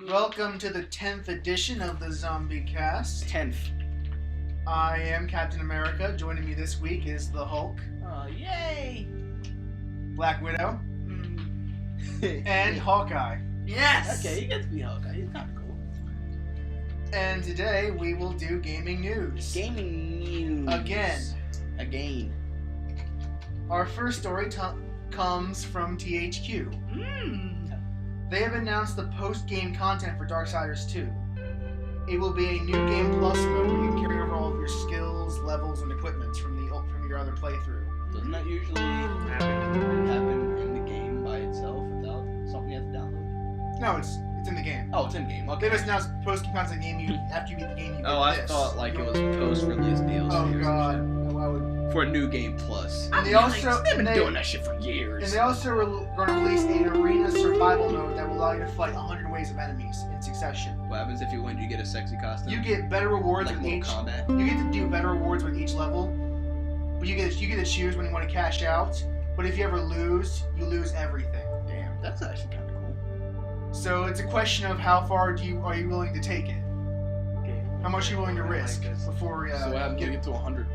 Welcome to the 10th edition of the Zombie Cast. 10th. I am Captain America. Joining me this week is the Hulk, Oh, yay! Black Widow, and Hawkeye. Yes! Okay, you get to be Hawkeye. He's kind of cool. And today we will do gaming news. Gaming news. Again. Our first story comes from THQ. They have announced the post-game content for Darksiders 2. It will be a new game plus mode where you can carry over all of your skills, levels, and equipment from your other playthrough. Doesn't that usually happen in the game by itself without something you have to download? No, it's in the game. Oh, it's in game. Okay. They've announced post-game content game after you beat the game. You get I this. thought like it was post-release DLC. Oh or god. some No, I would. shit. For a new game plus. And they They've been doing that shit for years. And they also are going to release an arena survival mode that will allow you to fight 100 waves of enemies in succession. What happens if you win? Do you get a sexy costume? You get better rewards like with Mortal each. Kombat. You get to do better rewards with each level, but you get to choose when you want to cash out. But if you ever lose, you lose everything. Damn, that's actually kind of cool. So it's a question of how far are you willing to take it? How much are you willing to risk before So what happens when you get to 100?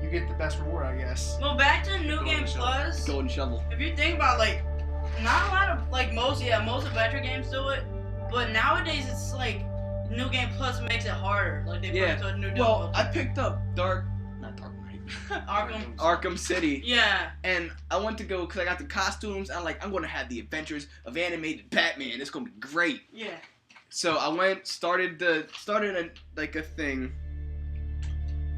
you get the best reward, I guess. Well, back to New Game Plus. Golden shovel. If you think about not a lot of most adventure games do it, but nowadays it's like New Game Plus makes it harder. Like they put it to a new Well, I picked up Arkham City. Yeah. And I went to go because I got the costumes. I'm going to have the adventures of animated Batman. It's going to be great. Yeah. So I went, started a thing,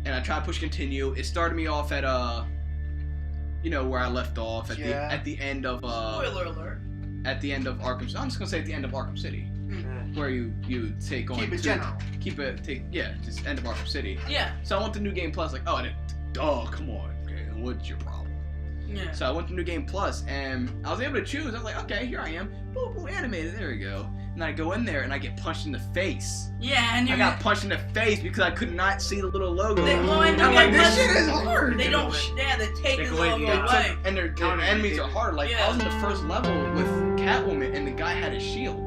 and I tried to push continue. It started me off at where I left off at the end of Spoiler alert. at the end of Arkham. I'm just gonna say at the end of Arkham City, where you take on Keep it general. Just end of Arkham City. Yeah. So I went to New Game Plus, come on, okay, what's your problem? Yeah. So I went to New Game Plus, and I was able to choose. I was like, okay, here I am, boom, boom, animated, there we go. And I go in there, and I get punched in the face. Yeah, and I got punched in the face because I could not see the little logo. I'm like, this shit is hard. They don't. They take the logo away. And their enemies are hard. Like I was in the first level with Catwoman, and the guy had a shield.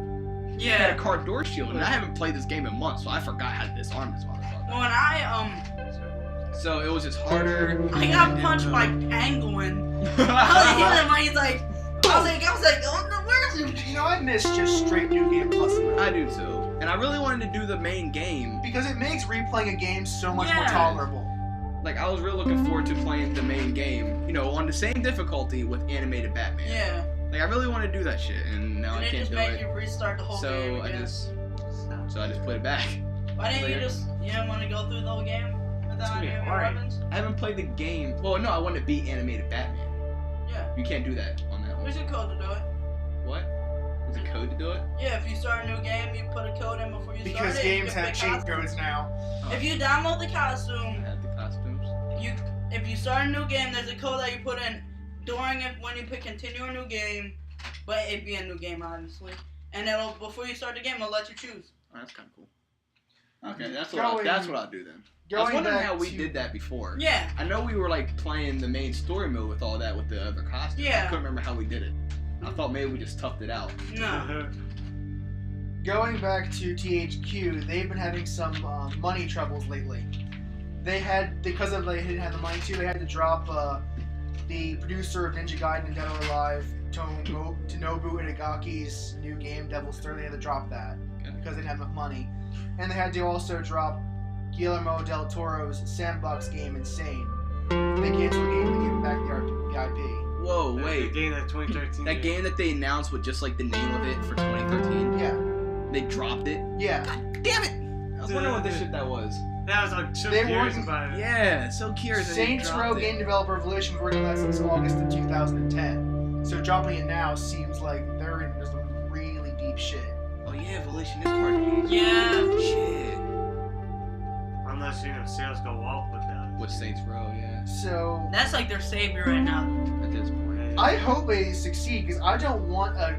Yeah. He had a car door shield, and I haven't played this game in months, so I forgot how to disarm this motherfucker. When So it was just harder. I got punched by Penguin. I was hitting him, he's like, I was like, oh no, where is he? You know, I miss just straight New Game Plus mode. I do too. And I really wanted to do the main game. Because it makes replaying a game so much more tolerable. Like, I was really looking forward to playing the main game, on the same difficulty with animated Batman. Yeah. Like, I really want to do that shit, and now I can't do it. And it just made you restart the whole game So again. I just put it back. Why didn't you didn't want to go through the whole game without any of your weapons? I haven't played the game. Well, no, I want to beat animated Batman. Yeah. You can't do that on that one. There's a code to do it. What? There's a code to do it? Yeah, if you start a new game, you put a code in before you start it. Because games have cheat codes now. Oh. If you download the I costume, have the costumes. if you start a new game, there's a code that you put in during it when you put continue a new game, but it'd be a new game obviously, and before you start the game, it'll let you choose. Oh, that's kind of cool. Okay, that's what I'll do then. I was wondering how we did that before. Yeah. I know we were playing the main story mode with all that with the other costumes. Yeah. I couldn't remember how we did it. I thought maybe we just toughed it out. No. Going back to THQ, they've been having some money troubles lately. Because they didn't have the money they had to drop the producer of Ninja Gaiden and Dead or Alive, Tonobu Itagaki's new game, Devil's Third. They had to drop that because they didn't have enough money. And they had to also drop Guillermo del Toro's sandbox game, Insane. They canceled the game and they gave back the IP. Whoa, wait. The game that 2013. That game that they announced with just the name of it for 2013? Yeah. They dropped it? Yeah. God damn it! I was wondering what this shit that was. That was so curious about it. Yeah, so curious. Saints Row game developer Evolution was working on that since August of 2010. So dropping it now seems like they're in some really deep shit. Oh yeah, Evolution is part of it. Yeah. Shit. Unless sales go up with that. With Saints Row, yeah. So That's like their savior right now. At this point. I hope they succeed because I don't want a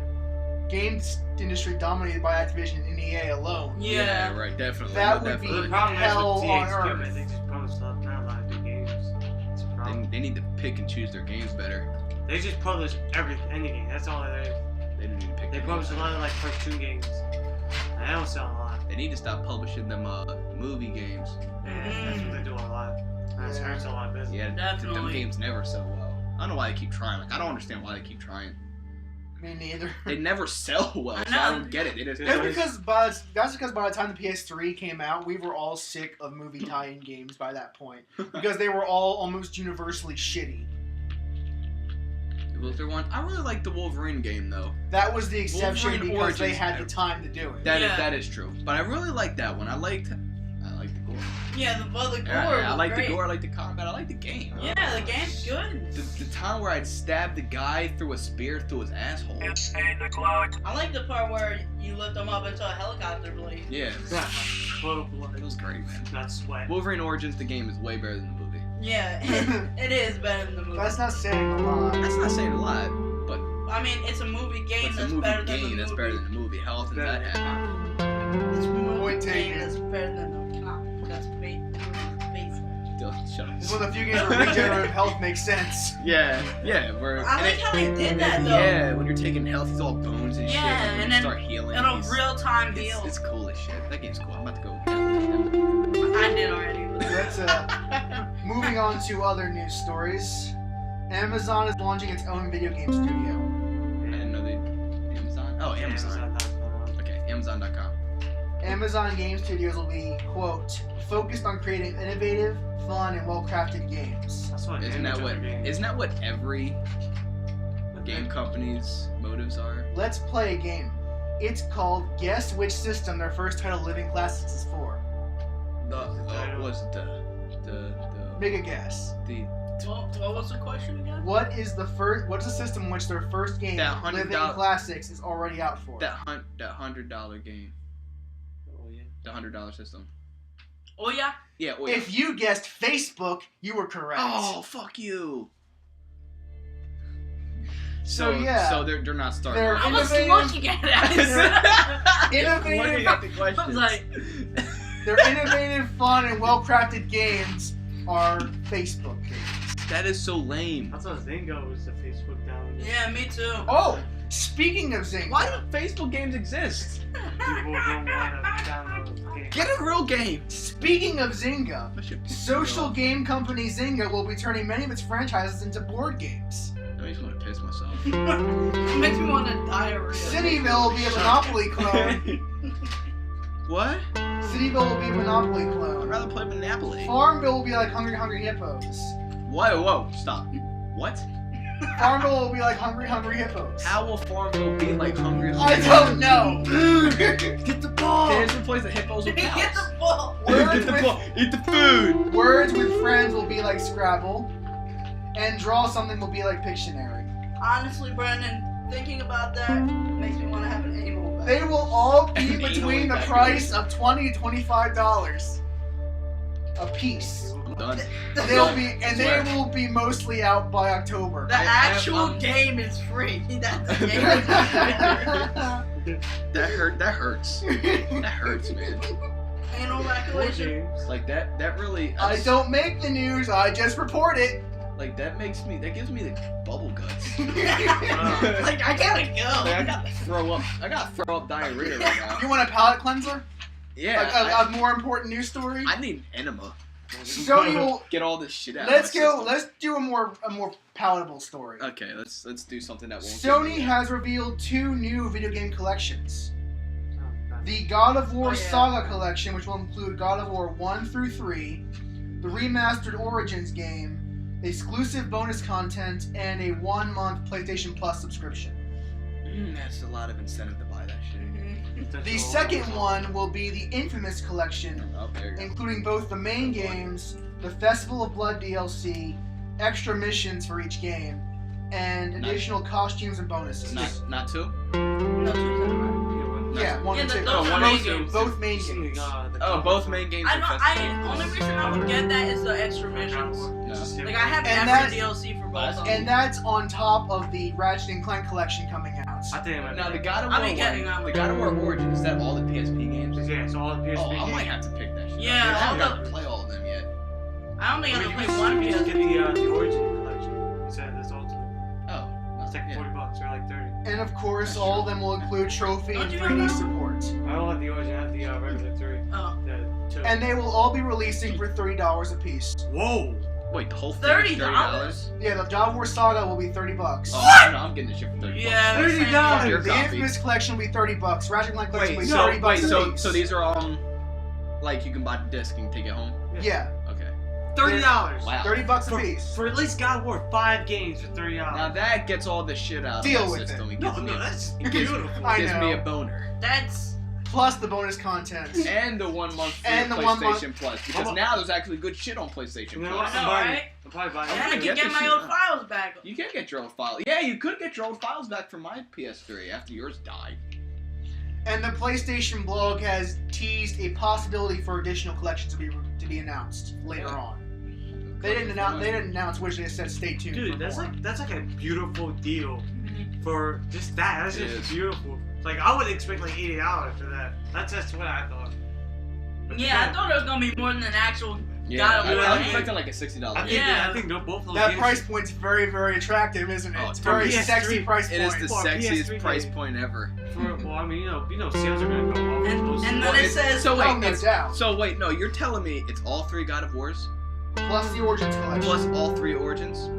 games industry dominated by Activision and EA alone. Yeah. Right, definitely. That would definitely. be The problem hell is with on THQ, earth. they just publish not a lot of good games. It's a problem. They need to pick and choose their games better. They just publish any game. That's all they do. They didn't even pick. They publish a lot of cartoon games. And don't sell a lot. They need to stop publishing them movie games. Yeah, that's what they do a lot. And it hurts a lot of business. Yeah, them Definitely. games never sell well. I don't know why they keep trying. Like, I don't understand why they keep trying. Me neither. They never sell well, so I don't get it. They just That's because by the time the PS3 came out, we were all sick of movie tie-in games by that point because they were all almost universally shitty. Was there one? I really liked the Wolverine game though. That was the exception Wolverine because they Origins had the ever. time to do it. That is true. But I really liked that one. I liked the gore. Yeah, the gore. I like great. the gore. I like the combat. I like the game. Yeah, the game's good. The time where I'd stab the guy through a spear through his asshole. It's 8 o'clock. I like the part where you lift them up into a helicopter blade. Yeah. Flow of blood. It was great, man. Not sweat. Wolverine Origins, the game is way better than the movie. Yeah, it is better than the movie. That's not saying a lot. That's not saying a lot, but I mean, it's a movie game it's a that's movie better than the game movie. that's better than the movie. How often does that happen? It's a movie Point game taken. that's better than the comic. That's basic. Shut up. It's one of the few games where regenerative health makes sense. Yeah. We're. I like how they did that though. Yeah, when you're taking health, it's all bones and shit. Yeah, And when and you then start healing. It'll it's- real time heal. It's cool as shit. That game's cool. I'm about to go. I did already. Let's moving on to other news stories. Amazon is launching its own video game studio. I didn't know they. Amazon? Oh, Amazon. Okay, Amazon.com. Amazon Game Studios will be, quote, focused on creating innovative, fun, and well-crafted games. That's what Isn't that what every game company's motives are? Let's play a game. It's called Guess Which System Their First Title Living Classics is for. Make a guess. What was the question again? What is the system in which their first game, That $100 Living Classics, is already out for? That $100 game. Oh, yeah. The $100 system. Oh yeah. Yeah. Oh, yeah. If you guessed Facebook, you were correct. Oh, fuck you. So, yeah. So they're not starting. They're off. I was Innovative. looking at it. Innovative. I was like, Their innovative, fun, and well-crafted games are Facebook games. That is so lame. I thought Zynga was the Facebook down. yeah, me too. Oh, speaking of Zynga, Why do Facebook games exist? People don't want to download the game. Get a real game. speaking of Zynga, That shit pisses me social off. game company Zynga will be turning many of its franchises into board games. That makes me want to piss myself. It makes me want to diarrhea. Cityville will be a Monopoly clone. What? Cityville will be a Monopoly I'd clone. rather play Monopoly. Farmville will be like Hungry Hungry Hippos. Whoa, stop. What? Farmville will be like Hungry Hungry Hippos. How will Farmville be like Hungry? I don't know. Get the ball. There's the place that hippos will Get cows. the ball. Words Get the with- ball. Eat the food. Words with friends will be like Scrabble. And draw something will be like Pictionary. Honestly, Brandon, thinking about that makes me want to have an anal back. They will all be Anal between the back. price of $20 to $25 a piece. I'm done. They'll be, and they Swear. will be mostly out by October. The actual game is free. That's the game is free. That hurts. That hurts, man. Anal evacuation. Like that really. I don't make the news. I just report it. Like that gives me the bubble guts. Like, I gotta go. I gotta throw up. I gotta throw up diarrhea right now. You want a palate cleanser? Yeah. A more important news story. I need enema. Sony will. Get all this shit out. Let's of my go. system. Let's do a more palatable story. Okay, let's do something that won't. Sony has revealed 2 new video game collections. Oh, The God of War Oh, yeah. Saga Collection, which will include God of War 1 through 3, the remastered Origins game, exclusive bonus content, and a 1-month PlayStation Plus subscription. That's a lot of incentive to buy that shit. The second one will be the Infamous Collection, Oh, there you go. including both the main games, the Festival of Blood DLC, extra missions for each game, and additional costumes and bonuses. Not two. No, Yeah, 1 and 2. those are main games. Both main games. Oh, both main games. I are know. festivals. Only reason I would get that is the extra missions. No. Like I have And extra that's- DLC for both of them. And that's on top of the Ratchet and Clank Collection coming out. I think Now the God of I'll War be getting that one, one. the God of War Origins, is that all the PSP games? Yeah, so all the PSP Oh, I games. might have to pick that shit. up. Yeah, I all haven't got the- to play all of them yet. I only got to play you one just PSP. get the Origin collection. You said that's ultimate. Oh, It's like yeah. $40 or like 30. And of course, all of them will include trophy Don't and you 3D have support. I don't have the Origin. I And they will all be releasing for $30 a piece. Whoa. Wait, the whole thing is $30? Yeah, the God of War Saga will be $30. Oh, no, I'm getting this shit for $30. Yeah, $30. Your The copy. Infamous Collection will be $30. Ratchet and Clank Collection will be $30 Wait, a piece. so these are all, like, you can buy the disc and take it home? Yeah, Okay. $30. Wow. $30 a piece. For at least God of War 5 games for $30. Now that gets all the shit out Deal of the with system. it. It No, gives me, that's it gives, beautiful. I gives know. me a boner. That's Plus the bonus content. And the 1 month free And the PlayStation 1 month- Plus. Because I'm a- now there's actually good shit on PlayStation You know Plus. what? I know, right? I'm probably buying and I gonna can get get this my shit old now. files back. You can get your old files. Yeah, you could get your old files back from my PS3 after yours died. And the PlayStation blog has teased a possibility for additional collections to be announced later Yeah. on. They didn't announce which. They said stay tuned. Dude, for that's more. like a beautiful deal for just that. That's It just is. beautiful. Like I would expect like $80 for that. That's just what I thought. But Yeah, I thought it was gonna be more than an actual. Yeah, God, I I'm was like- expecting like a $60 I game. think Yeah. I think both of those That games- price point's very, very attractive, isn't it? Oh, It's for very PS3, sexy price It point. is the For a sexiest PS3 price game. point ever. Well, I mean, you know, sales are gonna go up. And Well, then it says. so Oh, wait, no it's, doubt. so wait, no, you're telling me it's all 3 God of Wars Plus the Origins collection. plus all 3 Origins?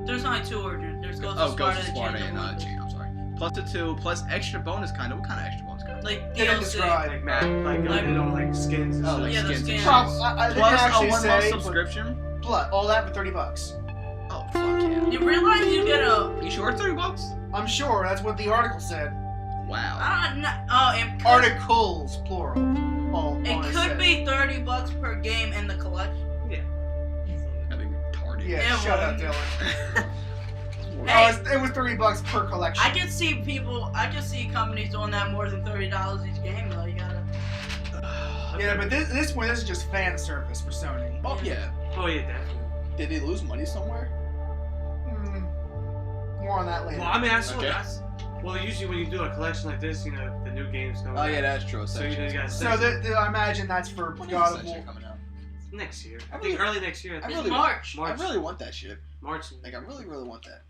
There's only 2 origins. There's Ghost Oh, of Ghost Sparta, of and Sparta Chains and of Olympus. Chain, I'm sorry. Plus the 2 plus extra bonus kind of. What kind of extra bonus kind? Like They didn't DLC. describe. like map, like you know, like skins. And Oh, stuff. like Yeah, the skins. skins. I didn't Plus a actually 1 month say, subscription. but all that for $30. Oh fuck yeah! You realize you get a. You sure it's $30? I'm sure that's what the article said. Wow. I don't know. Oh, it could, Articles, plural. All it all could said. be $30 per game in the collection. That'd be retarded. Yeah, Yeah, shut well, up, Dylan. Hey. It was $30 per collection. I can see companies doing that more than $30 each game. Though you gotta. Yeah, but this is just fan service for Sony. Oh yeah. Oh yeah, definitely. Did he lose money somewhere? More on that later. Well, I mean, Okay. well, usually when you do a collection like this, you know, the new games come Oh out. yeah, that's true. So you just got So I imagine that's for When is God that of War. shit coming out? next year. I I think really- early next year. I I think. It's really March. March. I really want that shit. March. Like I really want that.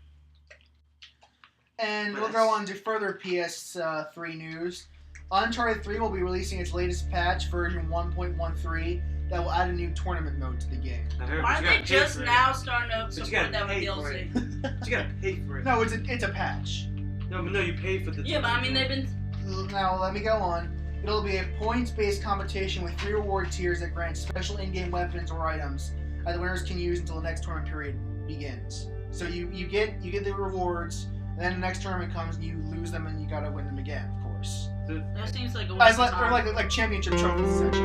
And we'll go on to further PS3 news. Uncharted 3 will be releasing its latest patch, version 1.13, that will add a new tournament mode to the game. I heard, Why but are you they gotta pay just for it. now starting to But you support gotta that with pay for DLC? it. But you gotta pay for it. No, it's a patch. No, but no, you pay for the. Yeah, but I mean they've been. Now let me go on. It'll be a points-based competition with 3 reward tiers that grant special in-game weapons or items that the winners can use until the next tournament period begins. So you get the rewards, and then the next tournament comes and you lose them and you gotta win them again, of course. That seems like a As waste of or time. like championship trophies essentially.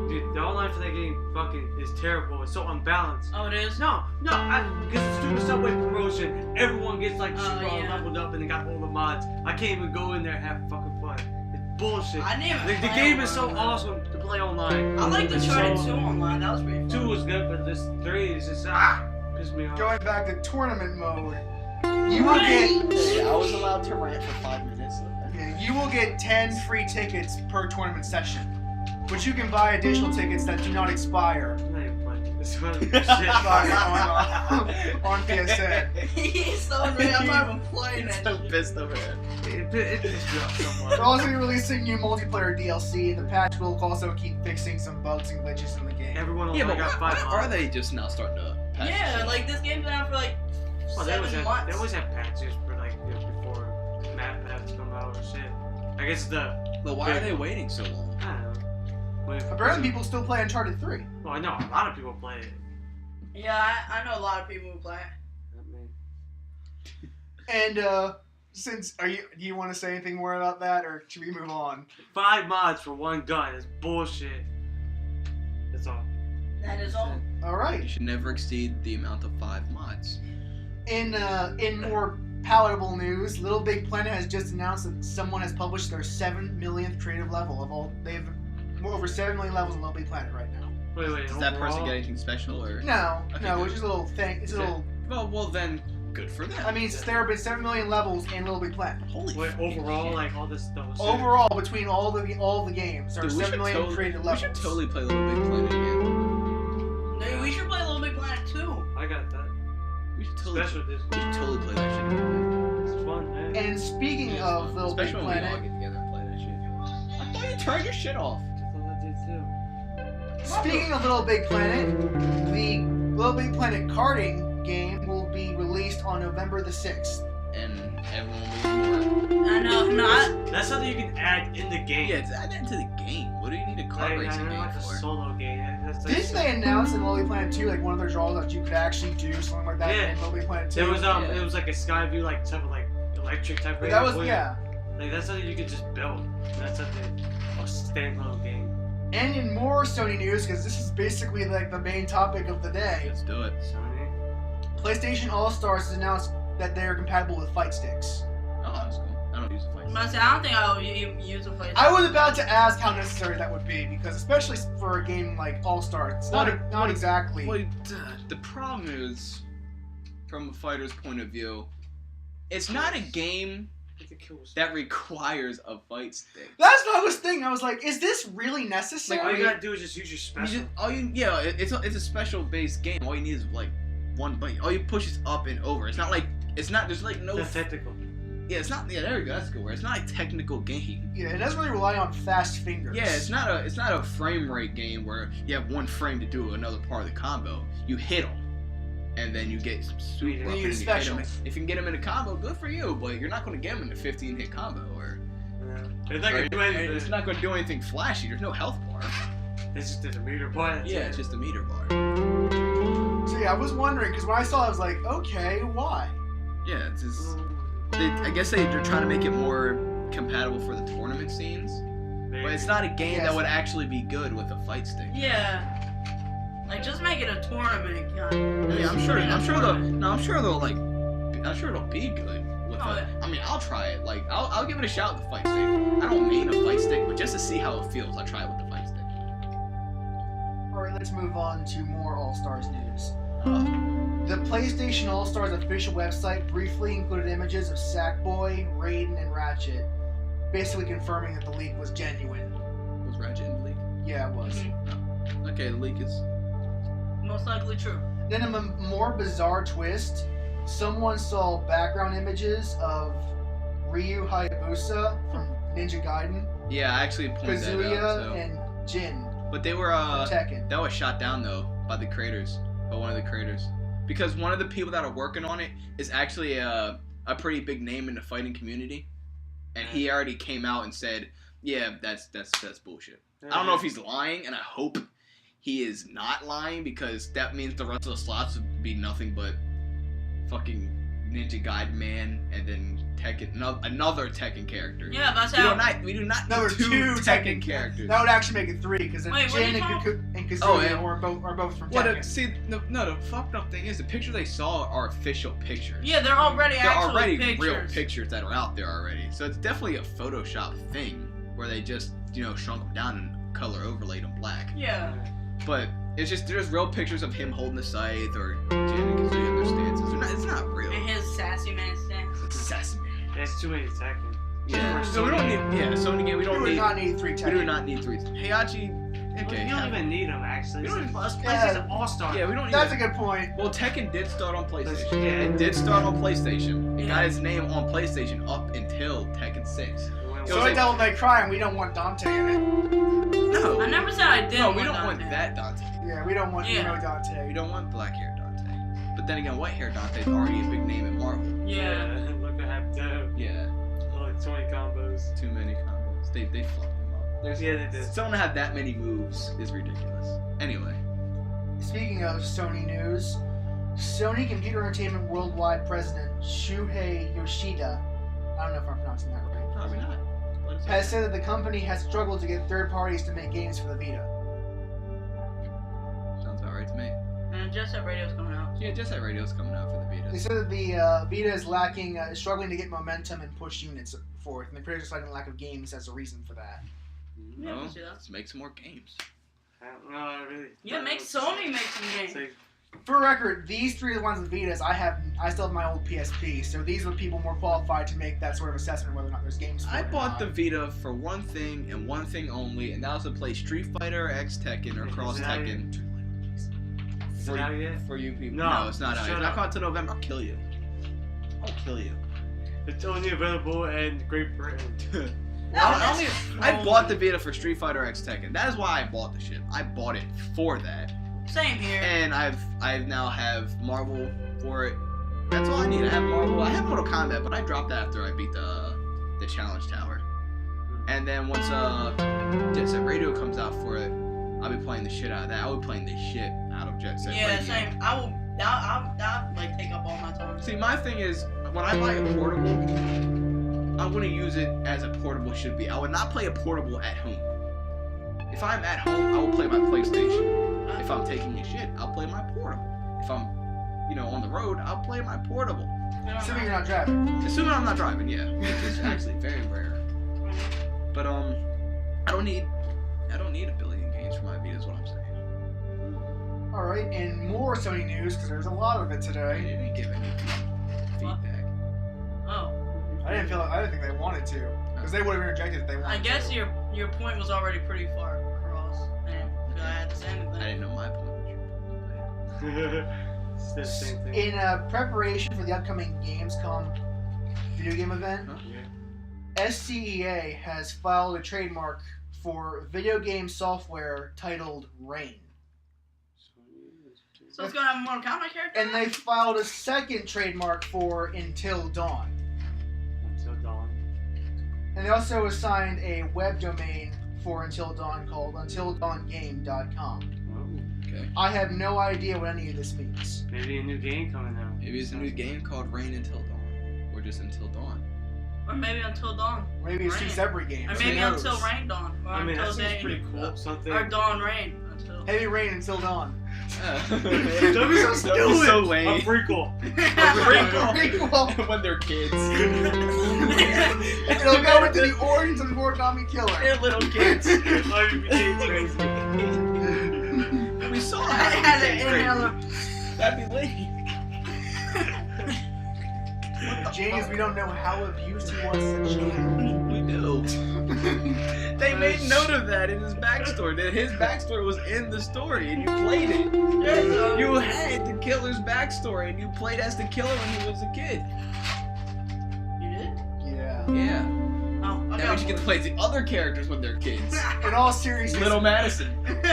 Dude, the online for that game fucking is terrible. It's so unbalanced. Oh, it is. No, because it's stupid Subway promotion. Everyone gets like super yeah. leveled up and they got all the mods. I can't even go in there and have fucking fun. It's bullshit. I didn't even The play game is so online. awesome to play online. I like the It's Uncharted so- 2 online. That was pretty fun. 2 was good, but this 3 is just pissed me off. Going back to tournament mode, you will get Hey, I was allowed to rant for 5 minutes. you will get 10 free tickets per tournament session, but you can buy additional tickets that do not expire I'm not even playing this one. Shit. on PSN. He's so angry. I'm not even playing it. So pissed over it. It pissed me off so much. They'll also be releasing new multiplayer DLC, and the patch will also keep fixing some bugs and glitches in the game. Everyone only Yeah, but got 5 why are mods. they just now starting to patch this Yeah, shit? like this game's been out for like Oh, they 7 months. always have patches for like before maps come out or shit. I guess But why are they waiting so long? I don't know. Apparently, people still play Uncharted 3. Well, I know a lot of people play it. Yeah, I know a lot of people who play it. I mean, And do you want to say anything more about that, or should we move on? 5 mods for 1 gun is bullshit. That's all. That is all. All You right. should never exceed the amount of 5 mods. In more palatable news, Little Big Planet has just announced that someone has published their 7 millionth creative level of all. They have over 7 million levels in Little Big Planet right now. Wait. Does that person overall? get anything special or? No, Okay, no, good. it's just a little thing. It's a little. Well then, good for them. I mean, there have been 7 million levels in Little Big Planet. Holy Wait, fucking overall, shit. like all this stuff. Overall, between all the games, there are Dude, we 7 should million totally- created We levels. should totally play Little Big Planet again. Dude, we should play Little Big Planet 2. I got that. We should totally. Special edition. We should totally play that shit again. It's fun, man. And speaking of Little Big Especially when we all Planet, get together and play that shit. I thought you turned your shit off. That's all I did too. Speaking of Little Big Planet, the Little Big Planet karting game will be released on November the 6th. And everyone will I know, not. That's something you can add in the game. Yeah, it's add that into the game. What do you need a kart Like, racing game like a for? solo game. That's like Didn't they announce in Little Big Planet 2 like one of their draws that you could actually do something like that Yeah. in Little Big Planet 2? It was Yeah. it was like a Skyview like type of like electric type of That was game. yeah. Like that's something you could just build. That's something a standalone game. And in more Sony news, because this is basically like the main topic of the day, Let's do it. Sony. PlayStation All Stars has announced that they are compatible with fight sticks. Oh, that's cool. I don't use the fight. But I don't think I'll use a place. I was about to ask how necessary that would be, because especially for a game like All Stars, it's not exactly. Well, the problem is, from a fighter's point of view, it's not a game that requires a fight stick. That's what I was thinking. I was like, is this really necessary? Like all you gotta do is just use your special. It's a special based game. All you need is like one button. All you push is up and over. It's not there's like no. That's technical. Yeah, it's not. Yeah, there we go. That's a good word. It's not a technical game. Yeah, it doesn't really rely on fast fingers. Yeah, it's not a frame rate game where you have one frame to do another part of the combo. You hit them, and then you get some super And up you and get you hit 'em. specials. If you can get them in a combo, good for you. But you're not going to get them in a 15-hit combo, or It's not gonna do anything. it's not going to do anything flashy. There's no health bar. It's just a meter bar. Yeah, it's just a meter bar. So yeah, I was wondering, because when I saw it, I was like, okay, why? Yeah, it's just. I guess they're trying to make it more compatible for the tournament scenes, but it's not a game that would actually be good with a fight stick. Yeah. Like, just make it a tournament kind of. Yeah, I'm sure it'll be good. With Oh, a, I mean, I'll try it. Like, I'll give it a shot with the fight stick. I don't mean a fight stick, but just to see how it feels, I'll try it with the fight stick. Alright, let's move on to more All Stars news. The PlayStation All Stars official website briefly included images of Sackboy, Raiden, and Ratchet, basically confirming that the leak was genuine. Was Ratchet in the leak? Yeah, it was. Mhm. Okay, the leak is. Most likely true. Then in a more bizarre twist, someone saw background images of Ryu Hayabusa from Ninja Gaiden, Yeah, I actually pointed that out. Kazuya, So. and Jin But they were from Tekken. that was shot down though by the creators, by one of the creators, because one of the people that are working on it is actually a pretty big name in the fighting community, and he already came out and said, yeah, that's bullshit. I don't know if he's lying, and I hope he is not lying, because that means the rest of the slots would be nothing but fucking Ninja Gaiden man, and then Tekken, another Tekken character. Yeah, that's We how. do not No, need there's two two Tekken characters. That would actually make it 3, because then Wait, what are Jin you and Kazuya Oh, yeah. are both from Well, Tekken. the fucked up thing is the pictures they saw are official pictures. Yeah, they're already They're actual already pictures. real pictures that are out there already. So it's definitely a Photoshop thing where they just, shrunk them down and color overlaid them black. Yeah. But it's just, there's real pictures of him holding the scythe or Jin and Kazuya in their stances. It's not real. And his sassy man stance. It's Sesame. There's too many Tekken. Yeah. For So we don't need, Sony game, we We don't would need, not need 3 we Tekken. do not need 3. Heihachi, okay. You don't even need them actually. We don't It's even- a PlayStation All Star. Yeah, we don't need That's a that. good point. Well, Tekken did start on PlayStation. Yeah. It did start on PlayStation. It Yeah. got its name on PlayStation up until Tekken 6. So was I like- Devil May Cry, and we don't want Dante in it. No. I never said I didn't. No, we don't that want man. that Dante. Yeah, we don't want Yeah. Dante. We don't want black hair Dante. But then again, white hair Dante is already a big name in Marvel. Yeah. Look what happened to him. Yeah. Like 20 combos. Too many combos. They fucked them up. Yeah, they did. Someone to have that many moves is ridiculous. Anyway. Speaking of Sony news, Sony Computer Entertainment Worldwide President Shuhei Yoshida, I don't know if I'm pronouncing that right, Probably not. What is it? has said that the company has struggled to get third parties to make games for the Vita. Sounds about right to me. And Jet Set Radio's coming out. Yeah, just that radio's coming out for the They Vita. said that the Vita is struggling to get momentum and push units forth, and they're pretty citing lack of games as a reason for that. Yeah, I Well, can see that. let's make some more games. I don't know, I really. Yeah, make Sony make some It's games. like, For record, these 3 are the ones with Vitas. I still have my old PSP, so these are the people more qualified to make that sort of assessment whether or not there's games for I it or bought the not. Vita for one thing and one thing only, and that was to play Street Fighter X Tekken or Is Cross it out Tekken. is it out yet? For you people. No, it's not out. shut It's not up. coming out till November. I'll kill you. I'll kill you. It's only available in Great Britain. I bought the Vita for Street Fighter X Tekken. That is why I bought the shit. I bought it for that. Same here. And I now have Marvel for it. That's all I need. I have Marvel. I have Mortal Kombat, but I dropped that after I beat the Challenge Tower. And then once Jet Set Radio comes out for it, I'll be playing the shit out of that. I'll be playing the shit out of Jet Set Radio. Yeah, same. I'll like take up all my time. See, my thing is, when I buy a portable, I'm gonna use it as a portable should be. I would not play a portable at home. If I'm at home, I will play my PlayStation. If I'm taking a shit, I'll play my portable. If I'm, on the road, I'll play my portable. Assuming you're not driving. Assuming I'm not driving, yeah. Which is actually very rare. But I don't need a billion games for my Vita, is what I'm saying. Alright, and more Sony news, because there's a lot of it I today. didn't give any feedback. Oh. I didn't think they wanted to. Because they would have interjected if they wanted to. I guess your point was already pretty far across, and I had to say anything. I didn't know my point was your point. It's the same thing. In preparation for the upcoming Gamescom video game event, SCEA has filed a trademark for video game software titled Rain. So it's gonna have a Mortal Kombat character? And they filed a second trademark for Until Dawn. Until Dawn. And they also assigned a web domain for Until Dawn called UntilDawnGame.com. Okay. I have no idea what any of this means. Maybe a new game coming out. Maybe it's a new game called Rain Until Dawn. Or just Until Dawn. Or maybe Until Dawn. Maybe it's two Rain. separate games. Or Who maybe knows? Until Rain Dawn. Or I mean, Until that seems Day. pretty cool. Something. Or Dawn Rain. Until. Heavy Rain Until Dawn. That'd be so stupid. So lame. A prequel. Prequel. When they're kids. It'll go into the origins of the Origami Killer. They're little kids. crazy. We saw I that. had an inhaler. That'd be lame. James, we don't know how abused he was as a child. We do. They made note of that in his backstory. That his backstory was in the story, and you played it. You had the killer's backstory, and you played as the killer when he was a kid. You did? Yeah. Yeah. Oh, okay. Now we should get to play the other characters when they're kids. In all seriousness, Little Madison. when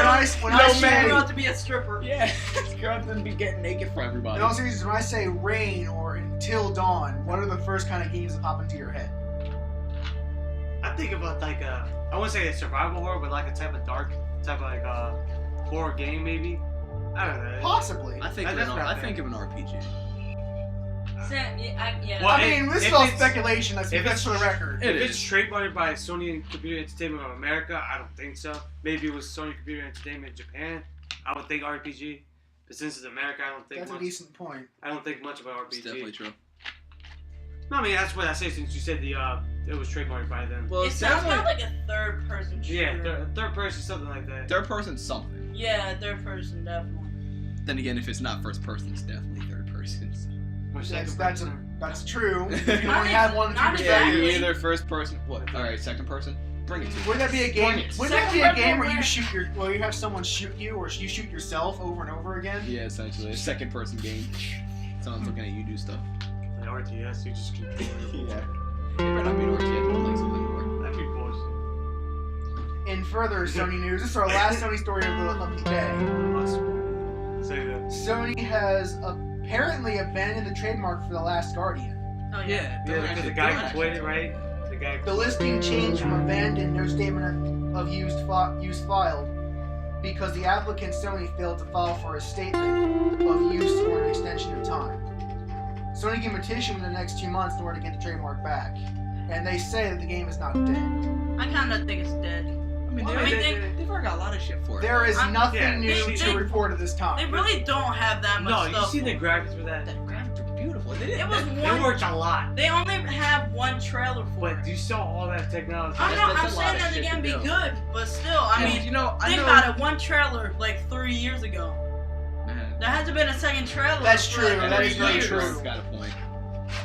I Little say man. We're about to be a stripper. Yeah. This girl doesn't be getting naked for everybody. in all seriousness, when I say Rain or Until Dawn, what are the first kind of games that pop into your head? I think about like I wouldn't say a survival horror, but like a type of dark, type of like horror game maybe. I don't know. Possibly. I think of an RPG. Well, I mean, this is all it's- speculation. That's if it's for the record. It If it's is. trademarked by Sony and Computer Entertainment of America, I don't think so. Maybe it was Sony Computer Entertainment Japan. I would think RPG. But since it's America, I don't think That's a much. decent point. I don't think much about RPG. It's definitely true. No, I mean that's what I say since you said it was trademarked by them. Well, It it's sounds kind definitely of like a third person shooter. Yeah, third person, something like that. third person something. Yeah, third person, definitely. Then again, if it's not first person, it's definitely third person. Or second That's person. That's true. If you Not only have one not to Yeah, exactly. you either first person. What? All right, second person. Bring it to me. Wouldn't that be a game? Bring it. Wouldn't that be a game where you Second shoot you have someone shoot you, or you shoot yourself over and over again? Yeah, essentially a second person game. Someone's looking at you do stuff. Like RTS, you just control it. Yeah. It better not be an RTS. Don't like something more. That'd be bullshit. In further Sony news, this is our last Sony story of the day. Say that. Sony has apparently abandoned the trademark for The Last Guardian. Oh yeah. Yeah, Yeah, because the guy quit it, right? The guy. The listing changed from abandoned, no statement of use filed, because the applicant Sony failed to file for a statement of use or an extension of time. Sony can petition in the next 2 months in order to get the trademark back, and they say that the game is not dead. I kind of think it's dead. I mean, Well, I mean, they've already got a lot of shit for it. There is I'm- nothing yeah, new they- to report at this They time. really don't have that much No, you stuff. see the graphics for that? That graphics are beautiful. They didn't. It was They one. worked a lot. They only have one trailer for But it. you saw all that technology. I'm not. that's I'm a lot saying of that shit they can to be do. good, but still, I mean, you know, I think know. about it. One trailer like 3 years ago. Man, There hasn't been a second trailer. That's for, true, like, that is 3 very years. true. Got a point.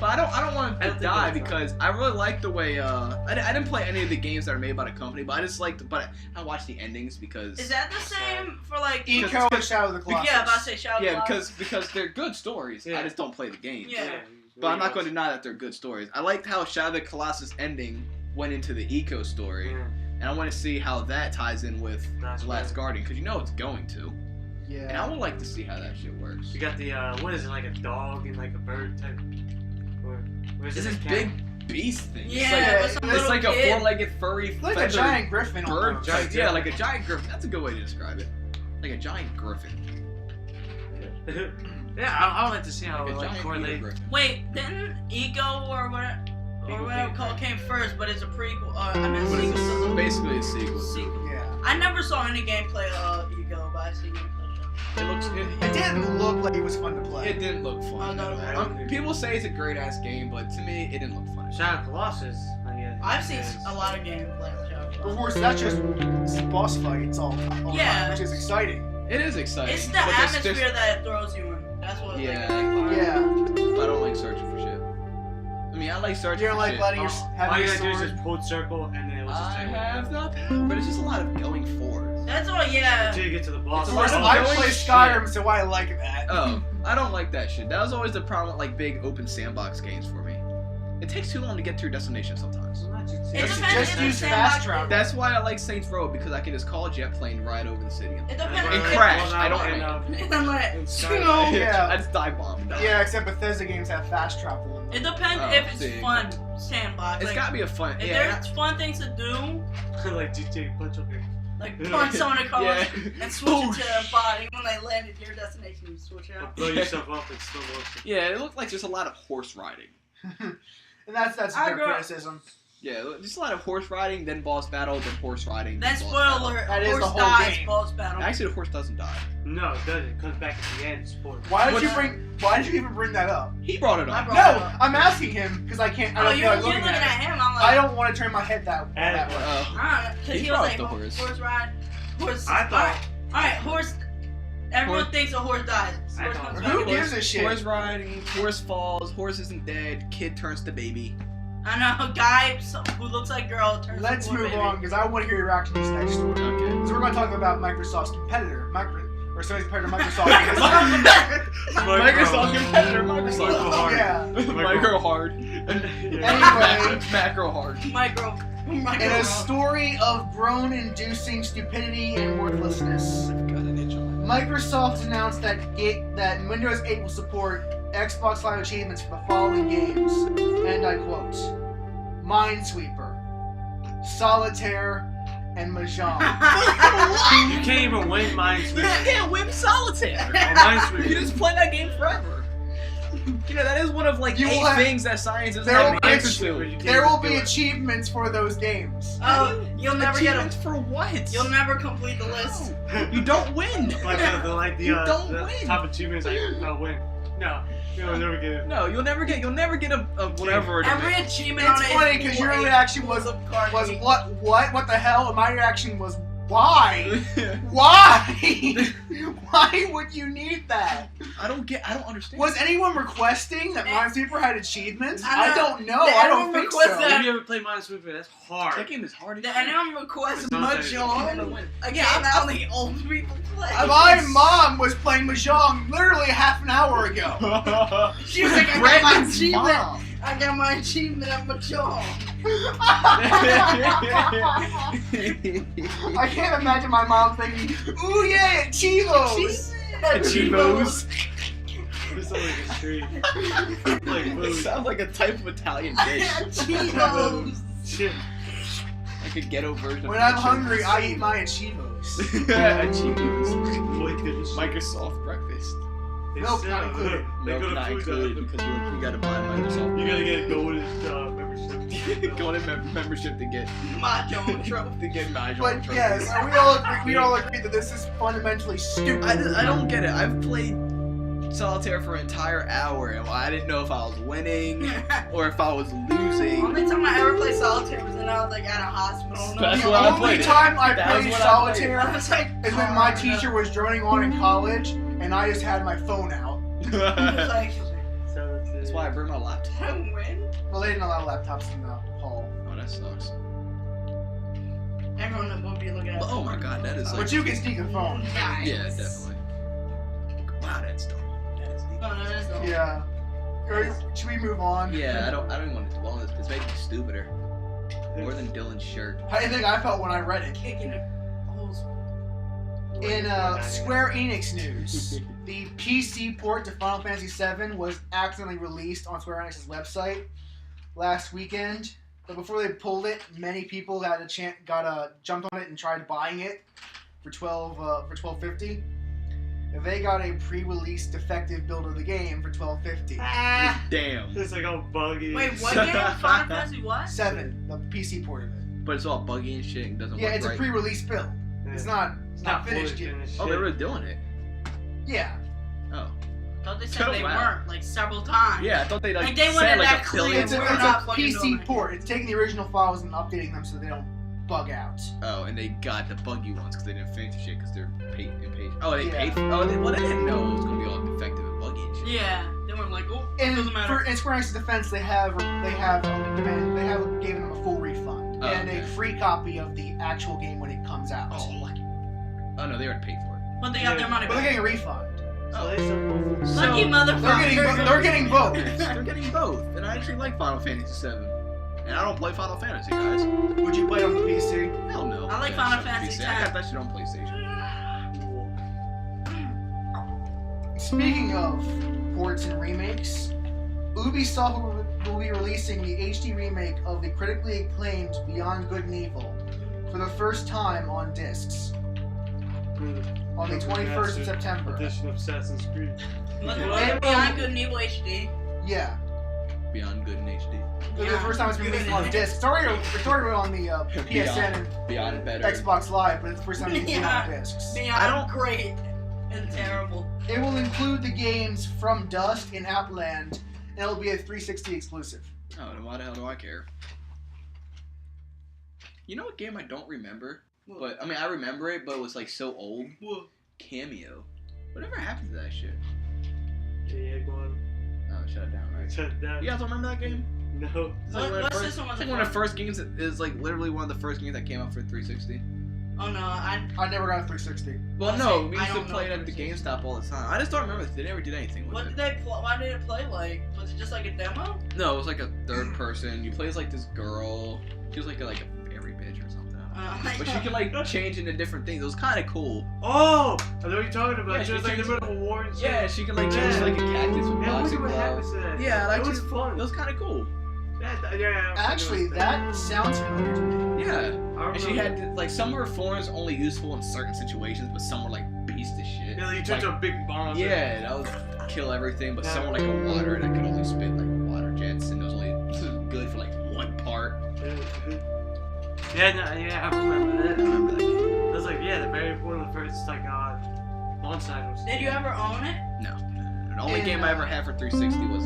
But I don't want I it don't to think die that's because I really like the way I didn't play any of the games that are made by the company, but I just liked. But I watched the endings because Is that the same for like? Eco and Shadow of the Colossus. Yeah, about to say Shadow. yeah, of the Colossus. because they're good stories. Yeah. I just don't play the games. Yeah. But I'm not going to deny that they're good stories. I liked how Shadow of the Colossus ending went into the Eco story, and I want to see how that ties in with Last Guardian, because you know it's going to. Yeah. And I would like to see how that shit works. You got the what is it, like a dog and like a bird type? Or is It's it this big beast thing. Yeah, it's like a four-legged, furry, like a feathered giant griffin bird almost. type. Yeah, like a giant griffin. That's a good way to describe it. Like a giant griffin. Yeah, I would like to see how Like it a like giant correlate. griffin. Wait, didn't Ego or whatever called came first, but it's a prequel. I mean, What is sequel. this? to the- Basically a sequel. Sequel. Yeah. I never saw any gameplay of Ego, but I see gameplay. It looks. It didn't look like it was fun to play. It didn't look fun. Oh, no, at no. all. People say it's a great ass game, but to me, it didn't look fun. Shadow of the Colossus. I've seen a lot of gameplay of Shadow of the Of Colossus. course, that's just boss fights all Yeah. time, which is exciting. It is exciting. It's the but there's- atmosphere that it throws you in. That's what. Yeah. Yeah. I don't like searching for shit. I mean, I like searching You don't for like shit. letting your All having you your gotta do is sword. just hold circle and then it will just I take have the power, but it's just a lot of going forward. That's all. Yeah. until you get to the boss. It's Of a course, lot of I going play shit. Skyrim, so I like that. Oh, I don't like that shit. That was always the problem with like big open sandbox games for me. It takes too long to get to your destination sometimes. It Just- depends just if use it's fast sandbox- travel. That's why I like Saints Row, because I can just call a jet plane right over the city. It And depends. crash. I don't and, like I'm like, Yeah. I just dive bomb. and die. Yeah, except Bethesda games have fast travel in them. it depends Oh, if it's see. fun sandbox. It's Like, gotta be a fun. if Yeah. there's fun things to do, like GTA punch up here. like punch someone across Yeah. and switch it to their body when they land at your destination, you switch it Or out. blow yourself up in slow motion. Yeah, it looked like just a lot of horse riding. And that's a I fair grew up- criticism. Yeah, just a lot of horse riding, then boss battle, then horse riding. Then boss spoiler battle. alert, That is horse the whole dies, game. boss battle. Actually, the horse doesn't die. No, it doesn't. It comes back at the end. Spoiler. Why did What- you bring? Why did you even bring that up? He brought it I up. brought it No, up. I'm asking him because I can't. I Oh, don't you're feel like looking looking at at it. him. I'm like, I don't want to turn my head that way. because He he was brought like, the horse. horse ride, horse. I thought. Alright, horse. Everyone Horse- thinks a horse dies. I Horse thought- comes Who back. gives a shit? Horse riding, horse falls, horse isn't dead, kid turns to baby. I know a guy who looks like girl turns. Let's into a move baby. on because I want to hear your reaction to this next story. Okay. Because we're going to talk about Microsoft's competitor, or Sony's competitor, Microsoft. Microsoft competitor, Microsoft. Yeah. Micro hard. Anyway. Macro hard. Micro. In a story of groan-inducing stupidity and worthlessness, Got an itch on my Microsoft announced that Windows 8 will support Xbox Live achievements for the following games, and I quote, Minesweeper, Solitaire, and Mahjong. You can't even win Minesweeper. You can't win solitaire. Minesweeper. You just play that game forever. You know, that is one of like You will 8 have- things that science doesn't There have will an be answer Minesweeper, to. you can't There will even be do it. achievements for those games. Oh, you'll never get Achievements a. for what? You'll never complete the list. You don't win. Like the You don't the win. top achievements, like I'll win. No, you'll never get it. No, you'll never get a whatever. it Every is. achievement It's on it. funny because your reaction was Cardi. what the hell? And my reaction was why? Why? Why would you need that? I don't understand. Was anyone requesting that Minesweeper had achievements? I I know. don't know. Did I don't anyone think request so. that? Have you ever played Minesweeper? That's That hard. game is hard as Did shit. anyone request Don't say Mahjong? A game that only old people play. My mom was playing Mahjong literally half an hour ago. She was like, I got my Brandon's achievement. mom. I got my achievement at Mahjong. I can't imagine my mom thinking, "Ooh yeah, Chivos." Chivos. It's like a street. Like It food. sounds like a type of Italian I dish. had Cheetos. Shit. Like a ghetto version. When of I'm the hungry, chips. I eat my Chivos. Cheetos. Boy, goodness. Microsoft breakfast. Milk not included. They go Milk to not food included shop. because you gotta buy Microsoft. You gotta get golden membership. Go to membership to get Mahjong trophy. Mahjong But trophies. yes, we all agree that this is fundamentally stupid. I don't get it. I've played solitaire for an entire hour, and I didn't know if I was winning or if I was losing. Only time I ever played solitaire was when I was like at a hospital. That's the what I only played it. time I That was played what I solitaire I was like, is when my teacher was droning on in college, and I just had my phone out. I was That's like, why I bring my laptop. I win. Well, they didn't allow laptops in the hall. Oh, that sucks. Everyone will be looking at. Oh my god, that is like. But you can sneak a phone. Nice. Yeah, definitely. Wow, that's dumb. That is deep. No, no, that's not. Yeah. Or should we move on? Yeah, I don't even want to dwell on this because it's making me stupider. More than Dylan's shirt. How do you think I felt when I read it? Kicking holes. In Square Enix news, the PC port to Final Fantasy VII was accidentally released on Square Enix's website last weekend. But before they pulled it, many people jumped on it and tried buying it for $12.50. They got a pre-release defective build of the game for $12.50. Damn. It's like all buggy. Wait, what game? Final Fantasy what? 7, the PC port of it. But it's all buggy and shit and doesn't work Yeah, it's right. a pre-release build. Yeah. It's not finished yet. Oh, they're really doing it. Yeah. Oh. I thought they said they Wow. weren't, like, several times. Yeah, I thought they Like, they said wanted like that a clear. billion. It's a We're not fucking doing PC it. port. It's taking the original files and updating them so they don't bug out. Oh, and they got the buggy ones because they didn't finish the shit because they're impatient. Oh, they Yeah. paid. They didn't know it was gonna be all defective and buggy and shit. Yeah, they weren't like, oh, And doesn't matter. in Square Enix's defense, they have given them a full refund Oh, and okay. a free copy of the actual game when it comes out. Oh, lucky. Oh no, they already paid for it. But they got their money But they're back. getting a refund. So they supposed Lucky So- motherfucker. They're getting both. They're getting both, and I actually like Final Fantasy VII. And I don't play Final Fantasy, guys. Would you play it on the PC? Hell no. I like Yeah, Final shit, Fantasy PC. I X. got that shit on PlayStation. Speaking of ports and remakes, Ubisoft will be releasing the HD remake of the critically acclaimed Beyond Good and Evil for the first time on discs on the 21st of September. edition of Assassin's Creed. Look And- at Beyond Good and Evil HD. Yeah, Beyond Good in HD. for the first time it's been released on disc. It's already on the PSN and Beyond better. Xbox Live, but it's the first time it's been Yeah. on discs. Beyond great and terrible. It will include the games From Dusk and Outland, and it'll be a 360 exclusive. Oh, then why the hell do I care? You know what game I don't remember? But I mean, I remember it, but it was like so old. What? Cameo. Whatever happened to that shit? Yeah, go on. Oh, shut it down, right? Shut it down. You guys don't remember that game? No. It's like one of the What's first- this one? It's like one of the first games that is like literally one of the first games that came out for 360. Oh no, I never got a 360. Well, I'll no, say, we I used to don't play it know at the 360. GameStop all the time. I just don't remember. They never did anything with What it. did they why did it play like? Was it just like a demo? No, it was like a third person. You play as like this girl. She was like a fairy bitch or something. But she could like change into different things. It was kind of cool. Oh! I know what you're talking about. Yeah, she was she like in the changed- middle of a war and shit. Yeah, she could like change to, like a cactus with Yeah, look boxing at what happens gloves. to that. Yeah, like it was it fun. was kind of cool. Yeah. Actually, that sounds familiar to me. Yeah. I And she remember. had like some of her forms only useful in certain situations, but some were like beast as shit. Yeah, you turned Like, to a big bomb. yeah, that would kill everything, but Yeah. some were like a water that could only spit like water jets, and it was only good for like one part. Yeah, no, yeah, I remember that. I remember that game. It was like, yeah, the very one of the first, like, launch titles. Did you ever own it? No. The only And, game I ever had for 360 was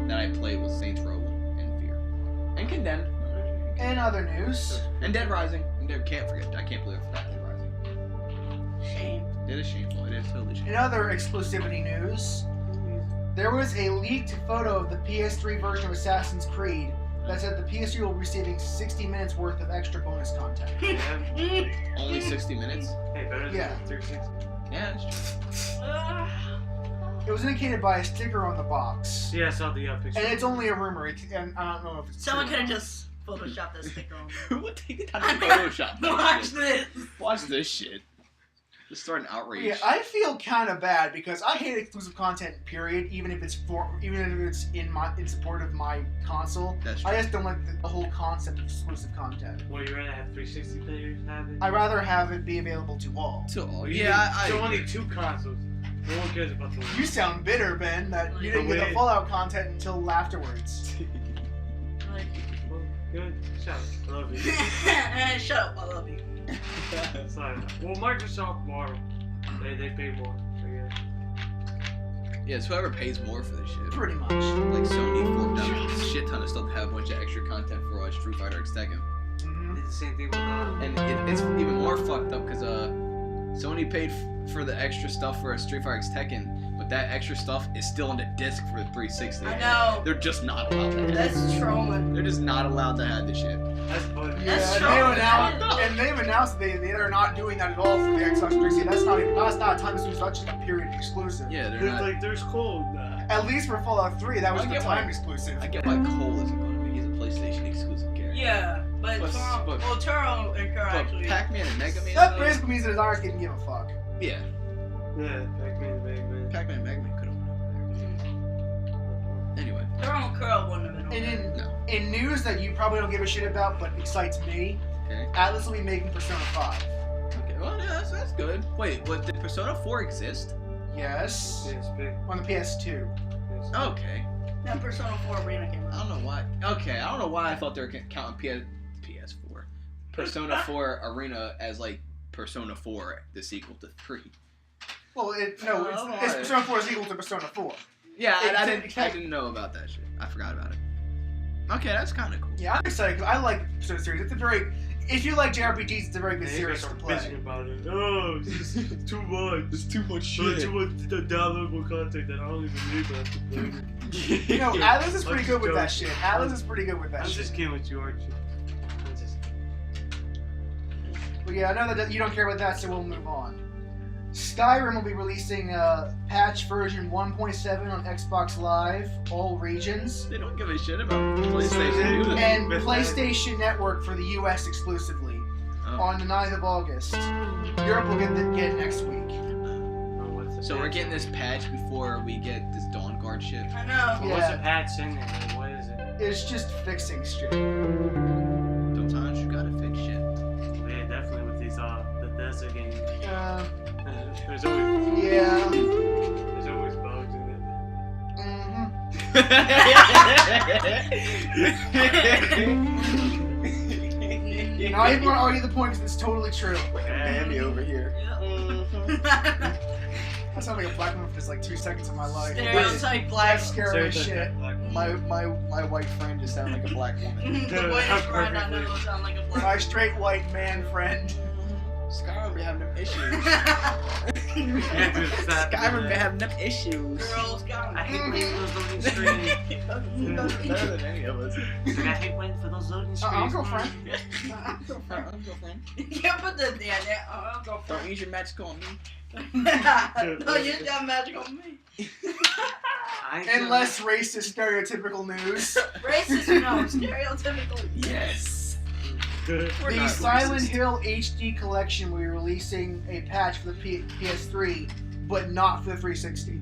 that I played was Saints Row and Fear. And Condemned. In other news, And Dead Rising. And I can't believe I forgot Dead Rising. Shame. It is shameful. It is totally shameful. in other exclusivity news, there was a leaked photo of the PS3 version of Assassin's Creed that said the PS3 will be receiving 60 minutes worth of extra bonus content. Yeah. Only 60 minutes? Hey, better than Yeah. 360. Yeah, that's true. It was indicated by a sticker on the box. Yeah, I saw the picture. And it's only a rumor, and I don't know if it's Someone true. could have just photoshopped that sticker on. Who would take the time to Photoshop that Watch shit? this. Watch this shit. Just start an outrage. Yeah, I feel kind of bad because I hate exclusive content. Period. Even if it's in support of my console, That's true. I just don't like the whole concept of exclusive content. Well, you rather have 360 players have it? I'd rather have it be available to all. To all. You Yeah, I so agree. only 2 consoles. No one cares about the You sound bitter, Ben, that you didn't get the Wait. Fallout content until afterwards. Like, Well, good. Shut up. I love you. shut up, I love you. Sorry. Well, Microsoft more. They pay more. So yeah. Yeah, it's whoever pays more for this shit. Pretty much. Like Sony forked out a shit ton of stuff to have a bunch of extra content for Street Fighter X Tekken. Mhm. It's the same thing with And it's even more fucked up because Sony paid for the extra stuff for a Street Fighter X Tekken, but that extra stuff is still on the disc for the 360. I know. They're just not allowed to have it. That's trolling. They're just not allowed to have this shit. That's funny. Yeah, That's and true. they've announced they are not doing that at all for the Xbox 360. That's not a time exclusive. That's just a period exclusive. Yeah, they're There's not. like, there's cold. At least for Fallout 3, that was I the get time why- exclusive. I get why Cole isn't going to be. He's a PlayStation exclusive character. Yeah. But But- Turo and Kuro But actually. Pac-Man and Mega Man. That basically means that his arms didn't give a fuck. Yeah. Yeah, Pac-Man, Pac-Man. Pac-Man and Mega Man could have went over there. Anyway. Turo and Kuro wouldn't have been. And over. No. in news that you probably don't give a shit about, but excites me, Okay. Atlas will be making Persona 5. Okay. Well, yeah, that's good. Wait, what? Did Persona 4 exist? Yes. PSP. On the PS2. Okay. That Persona 4 Arena came I out. don't know why. Okay, I don't know why I thought they were counting PS4, Persona 4 Arena as like Persona 4, the sequel to 3. Well, it's alright. Persona 4 is equal to Persona 4. Yeah, I It- didn't know about that shit. I forgot about it. Okay, that's kind of cool. Yeah, I'm excited because I like the Persona series. It's a very, if you like JRPGs, it's a very good Yeah, series you to guys are play. bitching about it. Oh, it's too much. There's too much Too much downloadable content that I don't even need to have to play. You know, Atlas is I'm pretty just good with that joking. shit. Atlas is pretty good with that I'm shit. just kidding with you, aren't you? I'm just But yeah, I know that you don't care about that, so we'll move on. Skyrim will be releasing patch version 1.7 on Xbox Live, all regions, They don't give a shit about PlayStation, do they? and Best PlayStation Network for the US exclusively Oh. on the 9th of August. Europe will get it next week. oh, what's the So we're patch? getting this patch before we get this Dawn Guard shit. I know. What's Yeah. the patch in there? Like, what is it? It's just fixing shit. Sometimes you gotta fix shit. Yeah, definitely with these Bethesda games. There's always Yeah. bugs in it. Now I even want to argue the point because it's totally true. Mammy over here. I sound like a black woman for just like 2 seconds of my life. Stereotype black. That's scary as shit. My white friend just sounded like a black woman. The way it's friend I know will sound like a black. My straight white man friend. Skyrim be having them issues. Yeah, dude, stop. Skyrim be having them issues. Girls got I hate waiting for those loading screens. He does better than any of us. He's like, I hate waiting for those loading screens. Uncle friend. Uncle friend. You put the Uncle Don't use your magic on me. No, use that magic on me. And less racist stereotypical news. Racist, no, stereotypical. Yes. The We're not Silent racist. Hill HD collection will be releasing a patch for the PS3, but not for the 360.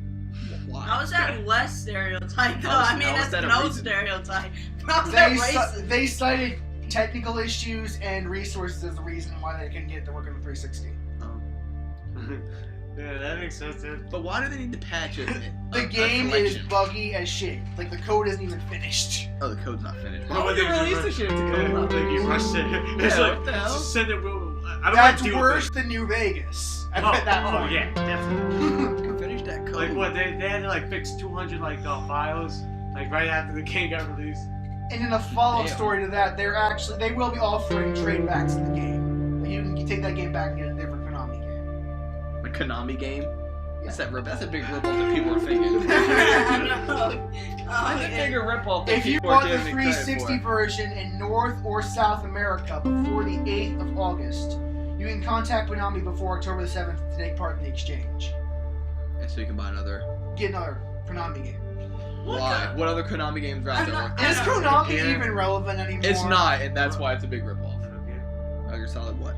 Why? How is that less stereotype though? How is- I mean, how is that's that a no reason? stereotype. How's that racist? They cited technical issues and resources as the reason why they couldn't get it to work on the 360. Yeah, that makes sense. But why do they need to patch it? The game is buggy as shit. Like the code isn't even finished. Oh, the code's not finished. No, Why would but they they release the just shit if the Yeah, code's not like you finished? rushed it. It's Yeah, like, what the hell? just send it. I don't That's wanna deal worse with than New Vegas. I it. bet that Oh much. yeah, definitely. Finish that code. Like what? They had to like fix 200 files like right after the game got released. And in a follow-up Damn. story to that, they will be offering trade backs in the game. Like, you can take that game back and get a different Konami game. A Konami game? That's a big ripoff that people are thinking. I know. That's a bigger ripoff than If you people are bought the giving credit 360 for. version in North or South America before the 8th of August, you can contact Konami before October the 7th to take part in the exchange. And so you can buy another. Get another Konami game. Why? What other Konami games are out I'm there? not- Is I Konami Yeah. even relevant anymore? It's not, and that's why it's a big ripoff. Okay. Metal Gear Solid what?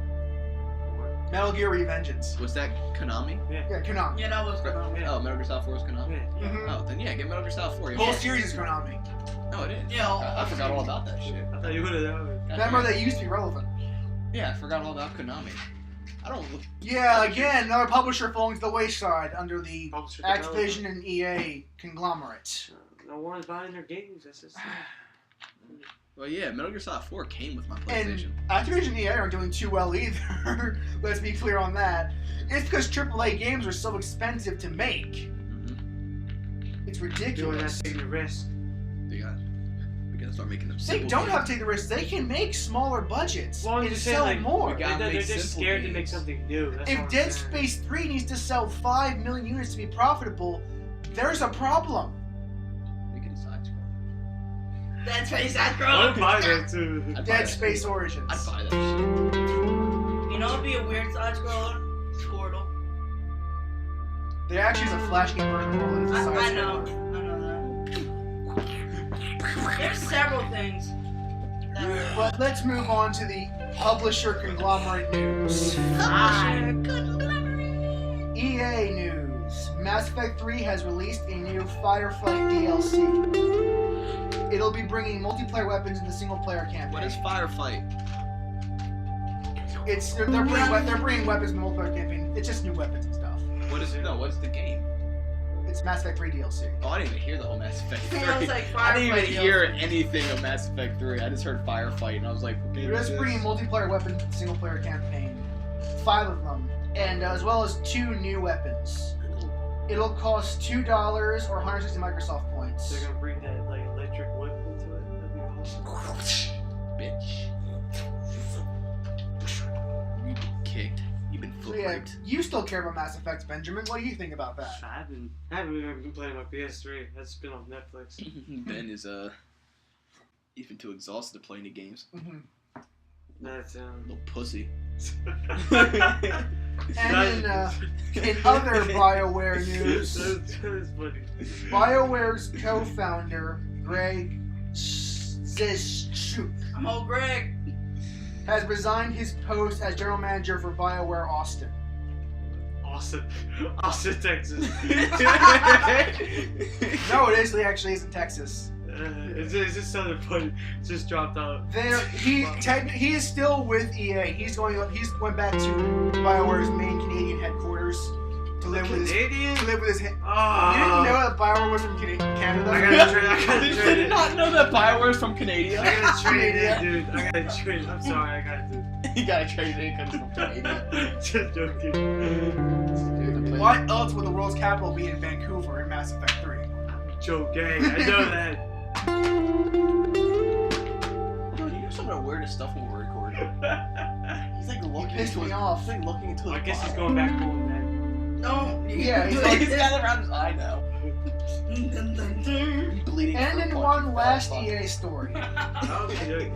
Metal Gear Revengeance. Was that Konami? Yeah, Konami. Yeah, that was Konami. Oh, Metal Gear Solid 4 was Konami? Yeah. Mhm. Oh, then yeah, get Metal Gear Solid 4. The Yeah. whole series is Konami. No, it is. Yeah, I forgot all about that shit. I thought you would have done it. Remember, they used to be relevant. Yeah, I forgot all about Konami. I don't look. Yeah, again, another publisher falling to the wayside under the Publisher Activision and EA conglomerate. No one's buying their games. That's just. Well, yeah, Metal Gear Solid 4 came with my And PlayStation. Activision and EA aren't doing too well either. Let's be clear on that. It's because AAA games are so expensive to make. It's Doing that, ridiculous. taking a risk. We gotta start making them They simple don't games. have to take the risk. They can make smaller budgets Well, I'm and just saying, sell like, more. we got- They're make just simple scared to make games. something new. That's all If I'm Dead saying. Space 3 needs to sell 5 million units to be profitable, there's a problem. Make it a side scroll. That's face that I girl. would buy that too. I'd buy Dead that Space shit. Origins. I'd buy that shit. You know, it'd be a weird side scroller. Squirtle. There actually is a Flash game version of it. It's a I side know. scroller. I know that. There's several things that. But let's move on to the publisher conglomerate news. EA news. Mass Effect 3 has released a new Firefight DLC. It'll be bringing multiplayer weapons in the single-player campaign. What is Firefight? They're bringing weapons in the multiplayer campaign. It's just new weapons and stuff. What is it? No, what's the game? It's Mass Effect 3 DLC. Oh, I didn't even hear the whole Mass Effect 3. I was like, I didn't even Firefight hear DLC. anything of Mass Effect 3. I just heard Firefight, and I was like, what game They're is just this? bringing multiplayer weapons in the single-player campaign. 5 of them. And as well as 2 new weapons. It'll cost $2 or 160 Microsoft points. They're gonna bring that like electric whip into it. That'd be awesome. Bitch. You've been kicked. You've been So foot yeah, raped. you still care about Mass Effect, Benjamin. What do you think about that? I haven't even been playing my PS3. That's been on Netflix. Ben is he's been too exhausted to play any games. That's Little pussy. And in other BioWare news, That's funny. BioWare's co-founder, Greg Zishuk, I'm old Greg. has resigned his post as general manager for BioWare Austin. Austin, Texas. No, it is. He actually is in Texas. It's just something funny. It's just dropped out. He is still with EA. He went back to BioWare's main Canadian headquarters to live with his. Canadian? To live with his. You didn't Oh. know that BioWare was from Canada? I gotta Did trade you it. not know that Bioware's from Canada? I gotta trade it, dude. I gotta trade it. I'm sorry, I gotta do You gotta trade it because it's from Canada. it. Just joking. Why else would the world's capital be in Vancouver in Mass Effect 3? Joking. I know that. You do some of the weirdest stuff when we're recording. He's like looking pissed into me his, off. He's like looking into I his guess he's bottle. going back home then. No. Yeah, he's He's got it around his eye now. He's bleeding. And from in punching one last fast. EA story, Okay.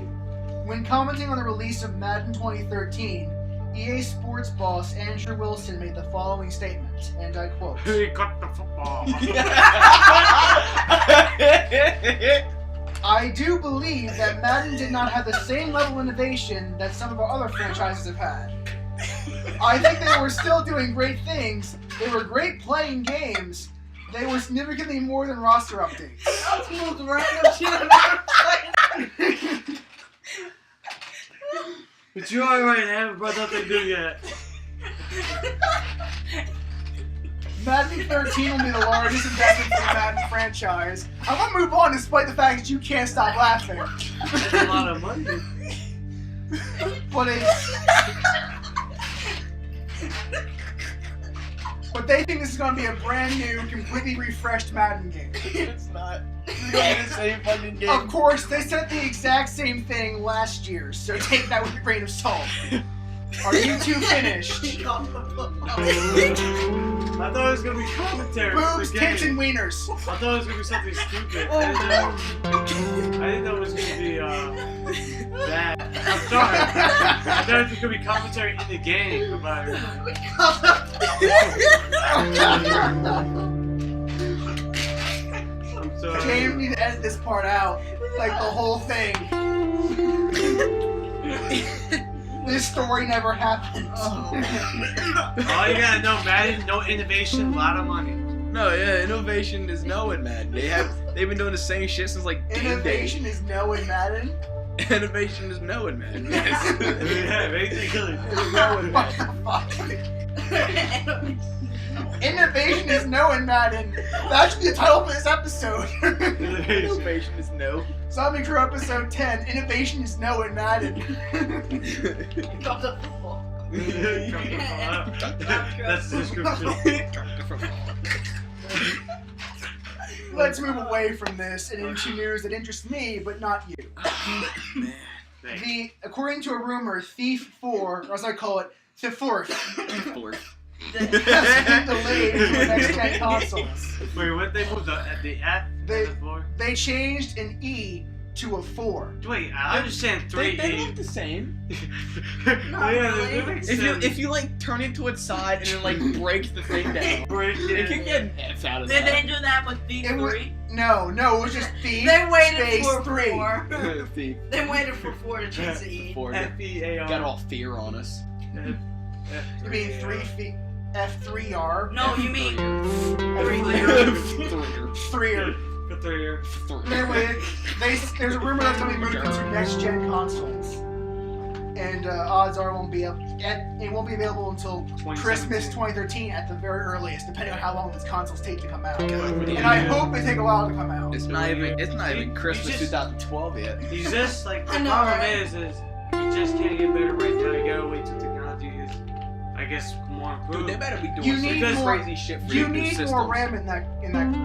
when commenting on the release of Madden 2013, EA Sports boss Andrew Wilson made the following statement, and I quote, He cut the football. I do believe that Madden did not have the same level of innovation that some of our other franchises have had. I think they were still doing great things. They were great playing games. They were significantly more than roster updates. That's the most random shit I've ever played. But you alright, haven't brought nothing new yet. Madden 13 will be the largest investment for the Madden franchise. I want to move on despite the fact that you can't stop laughing. That's a lot of money. But they think this is going to be a brand new, completely refreshed Madden game. It's not. It's gonna be the same fucking game. Of course, they said the exact same thing last year, so take that with a grain of salt. Are you two finished? He got the football. I thought it was gonna be commentary. for Boobs, the tits, game. and wieners. I thought it was gonna be something stupid. I didn't know it was gonna be that. I'm sorry. I thought it was gonna be commentary in the game about it. I'm sorry. James, you need to edit this part out. Like the whole thing. This story never happened. All you gotta know, Madden, no innovation, a lot of money. No, yeah, innovation is no in Madden. They've been doing the same shit since like game day. Innovation is no in Madden. Innovation is no in Madden. Yes. Yeah, basically. No in Madden. Innovation is no in Madden. That should be the title for this episode. Innovation is no. Zombie Crew episode 10. Innovation is no in Madden. Got the football. That's the description. Let's move away from this and into news that interests me, but not you. According to a rumor, Thief 4, or as I call it, The Fourth, Fourth. has been delayed to the next gen consoles. Wait, what they moved the F They- to the 4? They changed an E to a 4. Wait, I understand 3E. They look the same. Not really. that makes If sense. you like turn it to its side and then like break the thing down, break it can get an F out of Did they that. do that with It was- D3? No, it was just Thief. They waited space for 3. 4. Thief. They waited for 4 to change the E. Four. F-E-A-R. Got all fear on us. You mean 3 feet? F3R? No, you mean F3R. For 3 years. Anyway, there's a rumor that's going to be moved into next-gen consoles. And odds are it won't be available until Christmas 2013 at the very earliest, depending on how long these consoles take to come out. And I hope they take a while to come out. It's not even Christmas 2012 yet. He's just like the I know, problem right? is you just can't get better right now. You gotta wait till technology is, I guess, more improved. Dude, they better be You doing need some more- crazy shit for You new need systems. more RAM in that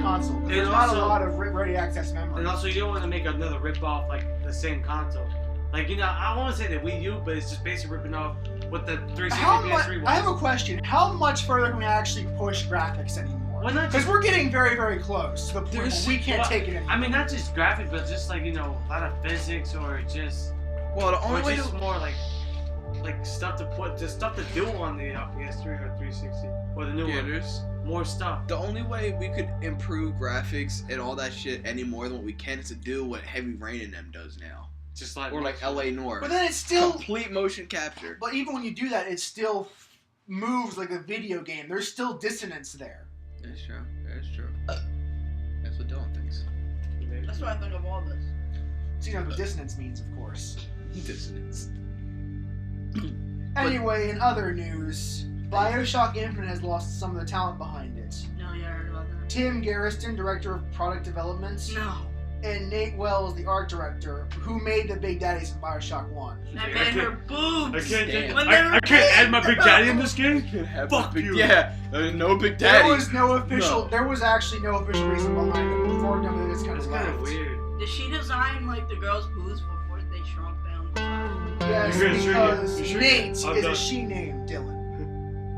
console. 'Cause there's And not a also- lot of ready access memory. And also, you don't want to make another rip-off like the same console. Like, I don't want to say the Wii U, but it's just basically ripping off what the 360 PS3 was. I have a question. How much further can we actually push graphics anymore? Why not Because just, we're getting very, very close to the point where we can't well, take it anymore. I mean, not just graphics, but just like, a lot of physics or just, Well, the or only way just to more like stuff to put, just stuff to do on the PS3 or 360 or the new one. More stuff. the only way we could improve graphics and all that shit any more than what we can is to do what Heavy Rain and them does now, Just like or like LA Noir. But then it's still. Complete motion capture. But even when you do that, it still moves like a video game. There's still dissonance there. That's true. That's true. That's what Dylan thinks. That's what I think of all this. So you know what dissonance means, of course. Dissonance. Anyway, in other news, BioShock Infinite has lost some of the talent behind it. No, yeah, I heard about that. Tim Garriston, director of product development, No. and Nate Wells, the art director, who made the Big Daddies in BioShock 1. That made her boobs. Damn. When they were I can't add my Big Daddy in this game? Fuck you. Yeah, there's no Big There Daddy. was no official. No. There was actually no official reason behind it. Before nobody was kind That's of kind of left. weird. Did she design like the girls' boobs before they shrunk down? Yes, You sure? because You sure? Nate I'm is done. a she name, Dylan.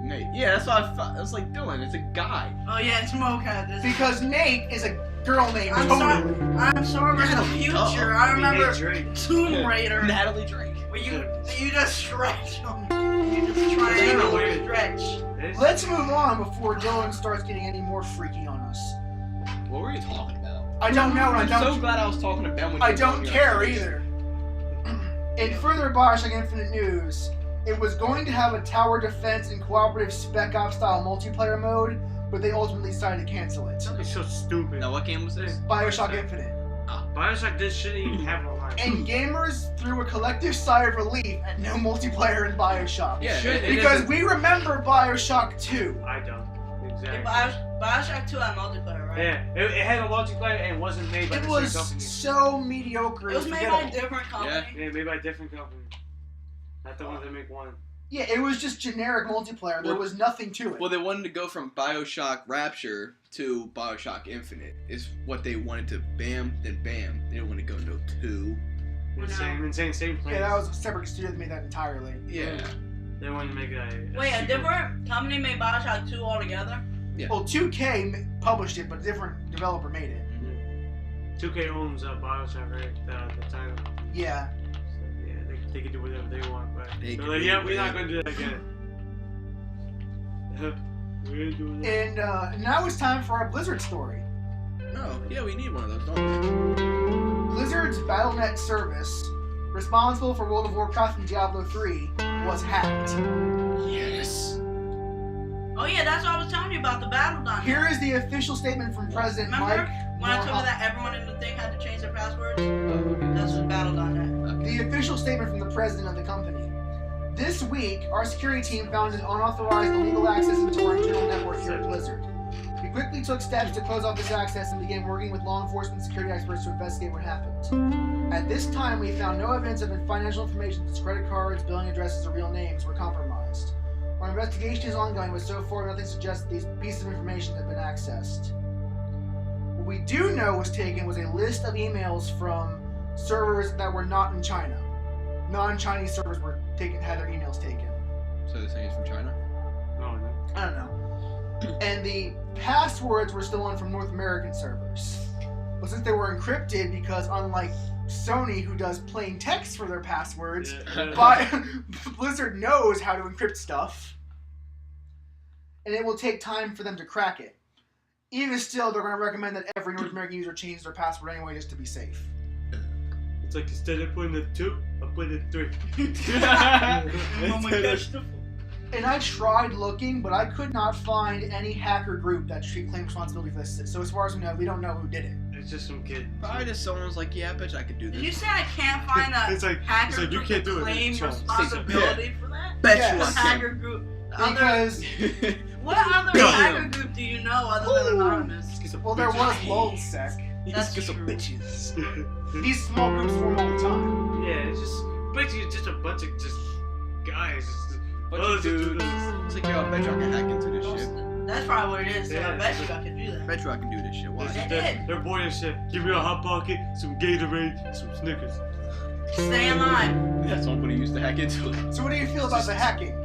Nate. Yeah, that's what I thought. It's like Dylan. It's a guy. Oh yeah, it's Mocha. Because Nate is a girl name. I'm totally. I'm sorry for the future. I Hey, remember Drake. Tomb Raider. Natalie Drake. Where you just stretch them. You just triangle or stretch. Let's move on before Dylan starts getting any more freaky on us. What were you talking about? I don't know. And I'm I don't. so glad I was talking to Ben when I you were don't on your care face. either. In further BioShock Infinite news, it was going to have a tower defense and cooperative Spec Ops style multiplayer mode, but they ultimately decided to cancel it. It's so stupid. Now, what game was this? BioShock Infinite. BioShock this shouldn't even have a line. And gamers threw a collective sigh of relief at no multiplayer in BioShock. Yeah, Should- it- Because we remember BioShock 2. I don't. Exactly. Bioshock 2 had multiplayer, right? Yeah, it had a multiplayer and wasn't made by It the was same company. so mediocre. It was made by a different company. Yeah, made by a different company. Not the ones that make one. Yeah, it was just generic multiplayer. There Well- was nothing to it. Well, they wanted to go from BioShock Rapture to BioShock Infinite. Is what they wanted to bam, then bam. They didn't want to go no 2. Same place. Yeah, that was a separate studio that made that entirely. Yeah. They wanted to make a Wait, a sequel. different company made Bioshock 2 altogether? Yeah. Well, 2K published it, but a different developer made it. 2K owns BioShock, right? The title. Yeah. So, yeah, they can do whatever they want, but They they're can like, do yeah, we're not whatever. gonna do that again. We're doing that. And now it's time for our Blizzard story. Oh, yeah, we need one of those, don't Blizzard's Battle.net service, responsible for World of Warcraft and Diablo 3, was hacked. we? Yes. Oh yeah, that's what I was telling you about, the Battle.net. Here is the official statement from President Remember Mike. when I told you Morhaune. that everyone in the thing had to change their passwords? Oh, That's what Battle.net. The official statement from the president of the company. This week, our security team found an unauthorized illegal access into our internal network here at Blizzard. We quickly took steps to close off this access and began working with law enforcement and security experts to investigate what happened. At this time, we found no evidence of financial information such as credit cards, billing addresses, or real names were compromised. Our investigation is ongoing, but so far nothing suggests that these pieces of information have been accessed. What we do know was taken was a list of emails from servers that were not in China. Non-Chinese servers were had their emails taken. So this thing is from China? No. I don't know. And the passwords were still on from North American servers. But since they were encrypted, because unlike Sony, who does plain text for their passwords, Blizzard knows how to encrypt stuff. And it will take time for them to crack it. even still, they're going to recommend that every North American user change their password anyway just to be safe. It's like instead of putting a 2, I put a 3. Oh my gosh. And I tried looking, but I could not find any hacker group that should claim responsibility for this. So as far as we know who did it. It's just some kid. Probably just someone's like, yeah, I bet you I could do Did you this. say I can't find a It's like, hacker you group can't to do it. claim It's wrong. responsibility for that? Bet Yes. you What I hacker group? Because, What other Damn. hacker group do you know other than Anonymous? well, there was LulzSec. That's Just some true. bitches. These small groups form all the time. Yeah, it's just basically it's just a bunch of just guys. Bunch Oh, of dudes. It's like, yo, I bet you I can hack into this shit. That's probably what it is. So Yeah. I bet you I could do I that. bet you I can do this shit. Why? They did. They're bored as shit. Give me a Hot Pocket, some Gatorade, some Snickers. Stay in line. That's what I'm gonna use to hack into. So what do you feel about the hacking?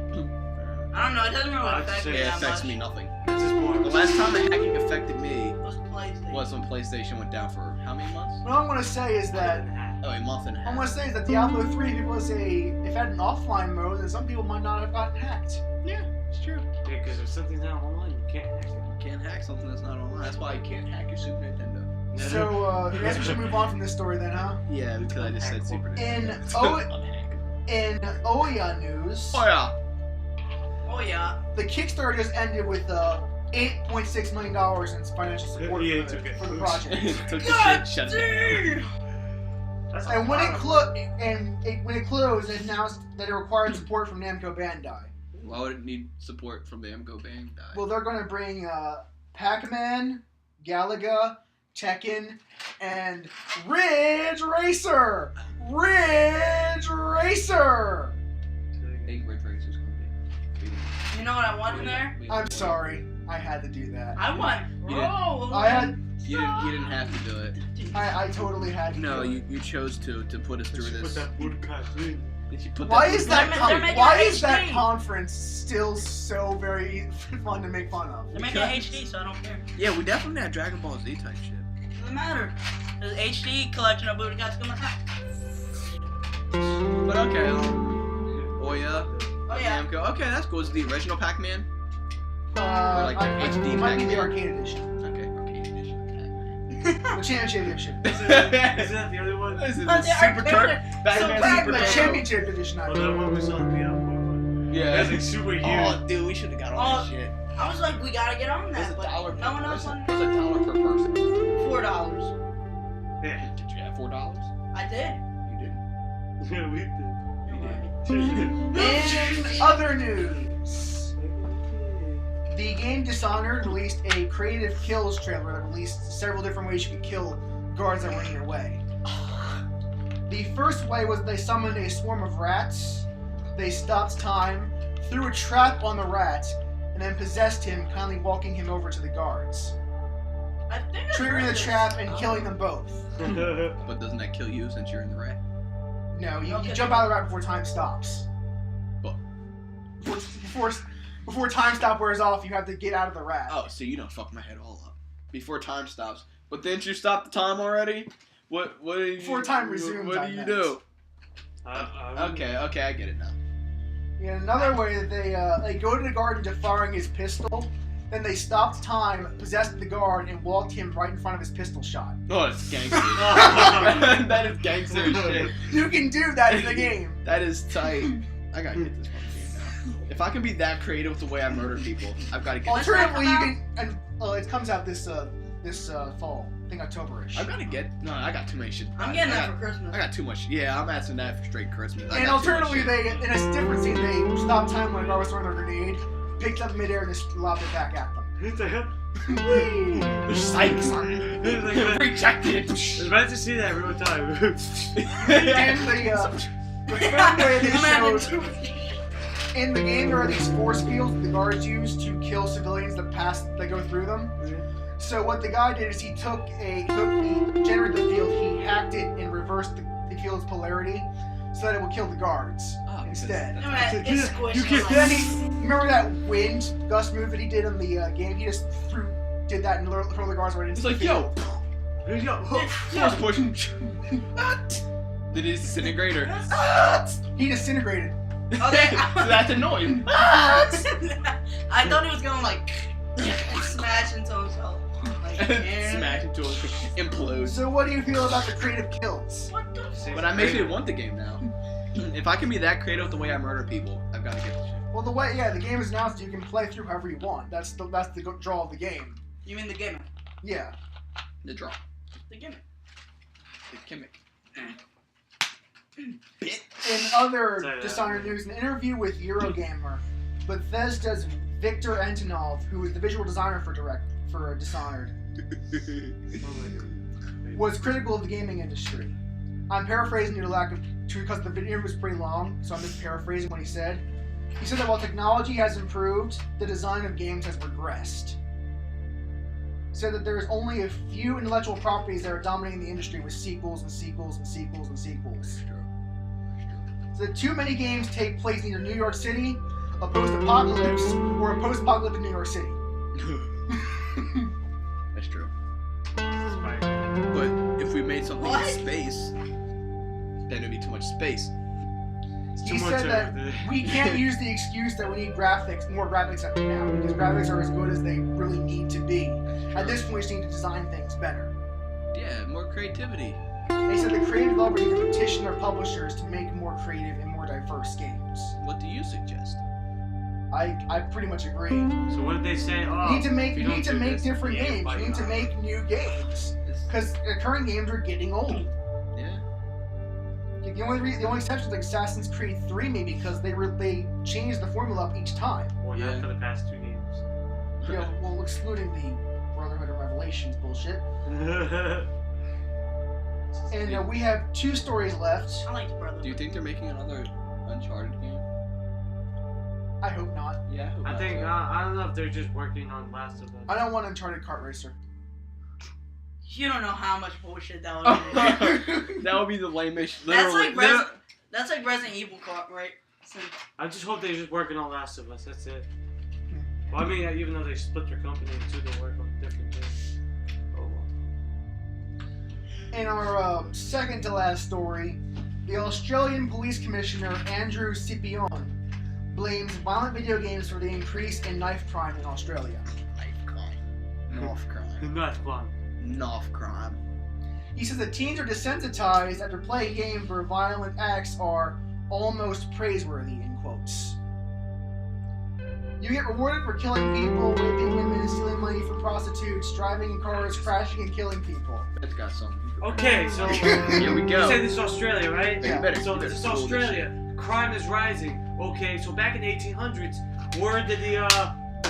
I don't know. It doesn't really I'd affect say me It that affects much. me nothing. It's just boring. The last time the hacking affected me It was PlayStation. was when PlayStation went down for how many months? What I'm going to say is that Oh, a month and a I'm half. going to say is that Diablo 3, if it was if it had an offline mode, then some people might not have gotten hacked. Yeah, it's true. Yeah, because if something's not online, you can't hack it. You can't hack something that's not online. That's why you can't hack your Super Nintendo. So I guess we should move on from this story then, huh? Yeah, because I just said Super In Nintendo. In Ouya news, Oh yeah. Oh yeah. the Kickstarter just ended with $8.6 million in financial support Yeah, for, took the, it. for the project. Took the God shit, shut it down. That's And when a it lot when it closed, it announced that it required support from Namco Bandai. Why would it need support from the Namco Bandai? Well, they're going to bring Pac-Man, Galaga, Tekken, and Ridge Racer. Ridge Racer. Big Red Racer's gonna be. You know what I want in there? I'm sorry, I had to do that. I want You bro. I had, You didn't have to do it. I totally had to. No, do it. you chose to put us through Put this. that podcast in. Did you put Why that is that? They're making Why it is that HD. conference still so very fun to make fun of? They're making it HD, so I don't care. Yeah, we definitely had Dragon Ball Z type shit. Doesn't matter. There's HD collection of booty cats coming out. But okay. Oh yeah. Oh yeah. Namco. Okay, that's cool. Is it the original Pac-Man? Or like the HD it might be the Pac-Man? arcade edition, Okay, arcade edition. the championship edition, Isn't that the other one? Is it Oh, the the Super arcade- Turbo? Batman Pac-Man. Super the Turbo. championship edition. I Oh, mean. that one was on the one. Yeah. That's like super huge. Oh, dude, we should have got on that shit. I was like, we gotta get on It was that, $1 but per no one else person. on It was $1 per person. $4. Yeah. Did you have $4? I did. You didn't. Yeah, we did. In other news, the game Dishonored released a creative kills trailer that released several different ways you could kill guards that were in your way. The first way was they summoned a swarm of rats. They stopped time, threw a trap on the rat, and then possessed him, kindly walking him over to the guards, I think I triggering heard the this. trap and killing them both. But doesn't that kill you since you're in the rat? No, you Okay. jump out of the rat before time stops. What? Before time stop wears off, you have to get out of the rat. Oh, so you don't fuck my head all up before time stops. But didn't you stop the time already? What do you? Before time resumes, What I do you meant. do? I Okay, I get it now. Yeah, another way that they go to the guard into firing his pistol, then they stopped time, possessed the guard, and walked him right in front of his pistol shot. Oh, that's gangster. That is gangster as shit. You can do that in the game. That is tight. I gotta get this fucking game now. If I can be that creative with the way I murder people, I've got to get. When's that Alternatively, you come can. And it comes out this fall. I think October-ish. I've got to get. No, I got too many shit. I'm getting I that got, for Christmas. I got too much. Yeah, I'm asking that for straight Christmas. I And got too much alternatively, shit. they in a different scene they stopped time when a guard was throwing a grenade, picked up midair, and just lobbed it back at them. What the hell? Psych, son. It's like that. Rejected. I was about to see that every time. And the third way they showed in the game there are these force fields that the guards use to kill civilians that go through them. So what the guy did is he generated the field, he hacked it and reversed the field's polarity so that it would kill the guards Oh, because instead. that's- It's squished. You can't- Then remember that wind gust move that he did in the game? He just did that and threw the guards right into It's like, the yo, field. Here you go. force pushing. Did his disintegrator. He disintegrated. Oh, So that's annoying. I thought he was going like and smash into himself. Smash into a implodes. So what do you feel about the creative kills? What the? But that makes me want the game now. If I can be that creative the way I murder people, I've got to get the shit. Well, the game is announced you can play through however you want. That's the draw of the game. You mean the gimmick? Yeah. The draw. The gimmick. The gimmick. In other Dishonored news, an interview with Eurogamer, Bethesda's Victor Antonov, who is the visual designer for Dishonored, was critical of the gaming industry. I'm paraphrasing due to lack of because the video was pretty long, so I'm just paraphrasing what he said. He said that while technology has improved, the design of games has regressed. He said that there is only a few intellectual properties that are dominating the industry with sequels and sequels and sequels and sequels. So that too many games take place in either New York City, a post-apocalypse, or a post-apocalyptic New York City. That's true. But if we made something in space, then it'd be too much space. He said that we can't use the excuse that we need more graphics now, because graphics are as good as they really need to be. At this point, we just need to design things better. Yeah, more creativity. They said the creative developers need to petition their publishers to make more creative and more diverse games. What do you suggest? I pretty much agree. So what did they say? Oh, you need to make different games. You need to make new games, because the current games are getting old. Yeah. The only exception is like Assassin's Creed 3, maybe, because they changed the formula up each time. Well, not for the past 2 games. Well, excluding the Brotherhood of Revelations bullshit. And we have 2 stories left. I like the Brotherhood. Do you think they're making another Uncharted game? I hope not. Yeah, I think I don't know if they're just working on Last of Us. I don't want Uncharted Kart Racer. You don't know how much bullshit that would be. That would be the lamest. That's like Resident Evil Kart, right? So, I just hope they're just working on Last of Us. That's it. Well, I mean, even though they split their company in 2, they work on different things. Oh well. In our second to last story, the Australian Police Commissioner Andrew Scipion blames violent video games for the increase in knife crime in Australia. Knife crime. Knife crime. Knife crime. Knife crime. He says that teens are desensitized after playing games where violent acts are almost praiseworthy, in quotes. You get rewarded for killing people, raping women, stealing money from prostitutes, driving in cars, crashing and killing people. It's got something. Okay, so here we go. You said this is Australia, right? Yeah. So this is Australia. Crime is rising. Okay, so back in the 1800s, where did the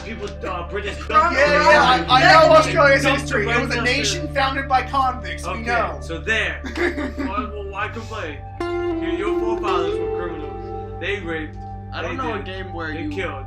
people, British... I know Australia's history. It was a nation founded by convicts, we know. So there. Well, I complain. Your forefathers were criminals. They raped. I don't know a game where they killed.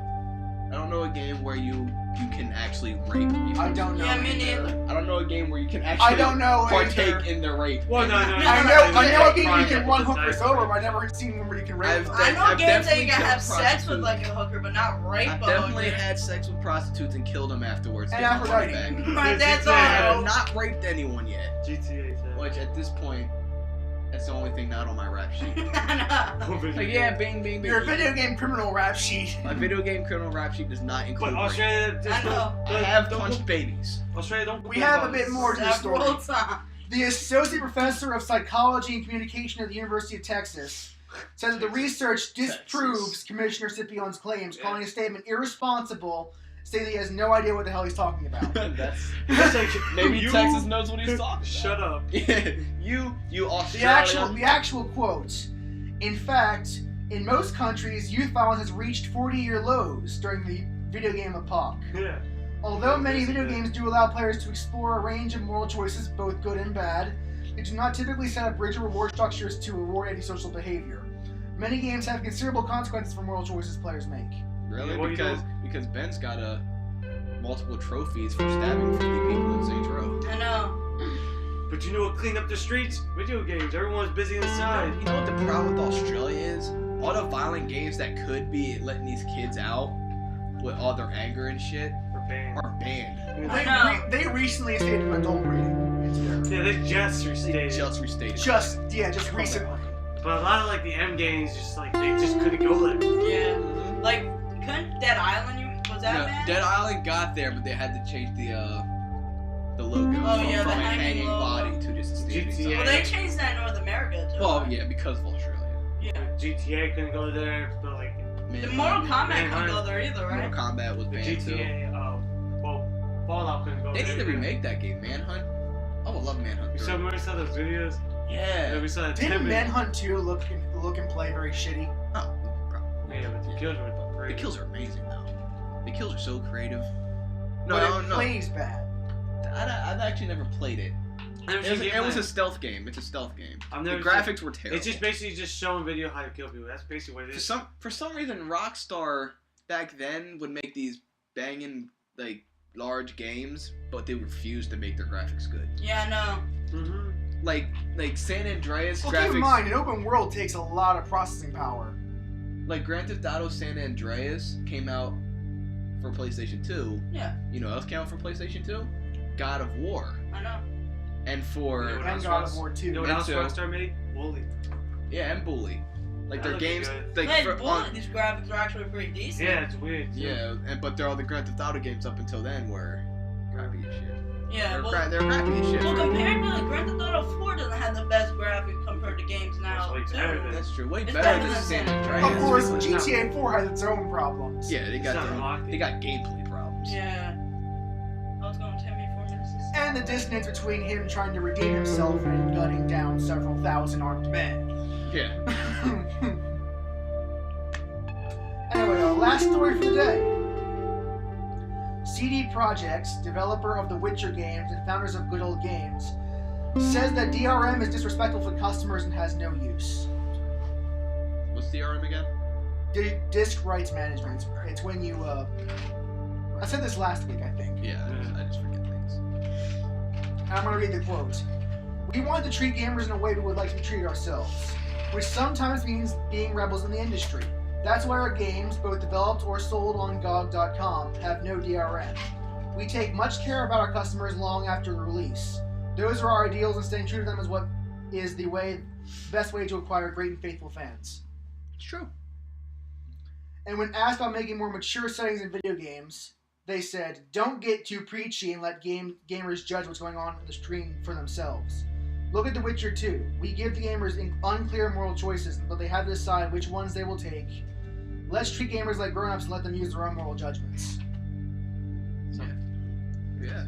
I don't know a game where you can actually rape people. I don't know. Yeah, me neither. I don't know a game where you can actually partake in the rape. Well, no. I know a game you can run hookers over, but I've never seen one where you can rape them. I know games that you can have sex with like a hooker, but not rape I've a definitely hooker. had sex with prostitutes and killed them afterwards. And Aphrodite. That's I have all. not raped anyone yet. GTA 7. Which at this point, that's the only thing not on my rap sheet. No. Like, yeah, bing, bing, bing. Your video game criminal rap sheet. My video game criminal rap sheet does not include But rape. Australia just I have punched babies. Australia don't. We have a bit more to the story. Several times. The associate professor of psychology and communication at the University of Texas says that the research disproves Commissioner Scipion's claims, calling his statement irresponsible, saying that he has no idea what the hell he's talking about. That's like, maybe Texas knows what he's talking about. Shut up. you Australia. The actual quote. In fact, in most countries, youth violence has reached 40-year lows during the video game epoch. Yeah. Although many video games do allow players to explore a range of moral choices, both good and bad, they do not typically set up rigid reward structures to reward antisocial behavior. Many games have considerable consequences for moral choices players make. Really? Yeah, because Ben's got multiple trophies for stabbing 50 people in Saints Row. I know. But you know what cleaned up the streets? Video games. Everyone's busy inside. You know what the problem with Australia is? All the violent games that could be letting these kids out with all their anger and shit are banned. They recently stated an adult rating. Yeah, they just restated. Just restated. Just recently. But a lot of like the M games, just like they just couldn't go there. Yeah. Like, couldn't Dead Island, was that bad? Dead Island got there, but they had to change the the logo Oh, from, yeah, from the a hanging hanging logo. body to just a standing GTA. sign. Well, they changed that in North America too. Well, yeah, because of Australia. Yeah. GTA couldn't go there, but like The Mortal Kombat couldn't Manhunt. go there either, right? Mortal Kombat was the banned too. GTA, well, Fallout couldn't go They there. need to either. remake that game, Manhunt. I would love Manhunt. We 3. saw those videos. Yeah. Yeah, we saw that Didn't 10 minutes. Manhunt 2 look and play very shitty? Oh, bro. Yeah, but the kills were The great. kills are amazing though. The kills are so creative. No, But it no. plays bad. I've actually never played it. It was a stealth game. It's a stealth game. I've The never graphics were terrible. It's just basically just showing video how to kill people. That's basically what it is. For some reason, Rockstar back then would make these banging like large games, but they refused to make their graphics good. Yeah, no. Mm-hmm. Like San Andreas Well, graphics. keep in mind, an open world takes a lot of processing power. Like Grand Theft Auto San Andreas came out for PlayStation 2. Yeah. You know what else came out for PlayStation 2? God of War. I know. And for Yeah, And God of War 2. You know what else Me too. Rockstar made? Bully. yeah, and Bully. Like That their looked games, good. like Hey, for, Bullet, these graphics are actually pretty decent. Yeah, it's weird. too. yeah, but they're all the Grand Theft Auto games up until then were crappy as shit. Yeah, They're, well, they're crappy as shit. well, compared to Grand Theft Auto 4 doesn't have the best graphics compared to games now. It's too. like better than- That's true. Way It's better better than than San San Andreas. Of course, it's not- GTA 4 has its own problems. Yeah, they It's not got rocket. they got gameplay problems. Yeah. I was going to 10 me 4 minutes. to say. And the dissonance between him trying to redeem himself and gunning down several thousand armed men. Yeah. Anyway, last story for the day. CD Projekt, developer of the Witcher games and founders of Good Old Games, says that DRM is disrespectful for customers and has no use. What's the DRM again? Disk rights management. It's when you, I said this last week, I think. Yeah, I just forget things. I'm going to read the quote. We want to treat gamers in a way we would like to be treated ourselves, which sometimes means being rebels in the industry. That's why our games, both developed or sold on GOG.com, have no DRM. We take much care about our customers long after release. Those are our ideals, and staying true to them is what is the best way to acquire great and faithful fans. It's true. And when asked about making more mature settings in video games, they said, don't get too preachy and let gamers judge what's going on the screen for themselves. Look at The Witcher 2. We give the gamers unclear moral choices, but they have to decide which ones they will take. Let's treat gamers like grown-ups and let them use their own moral judgments. Yeah.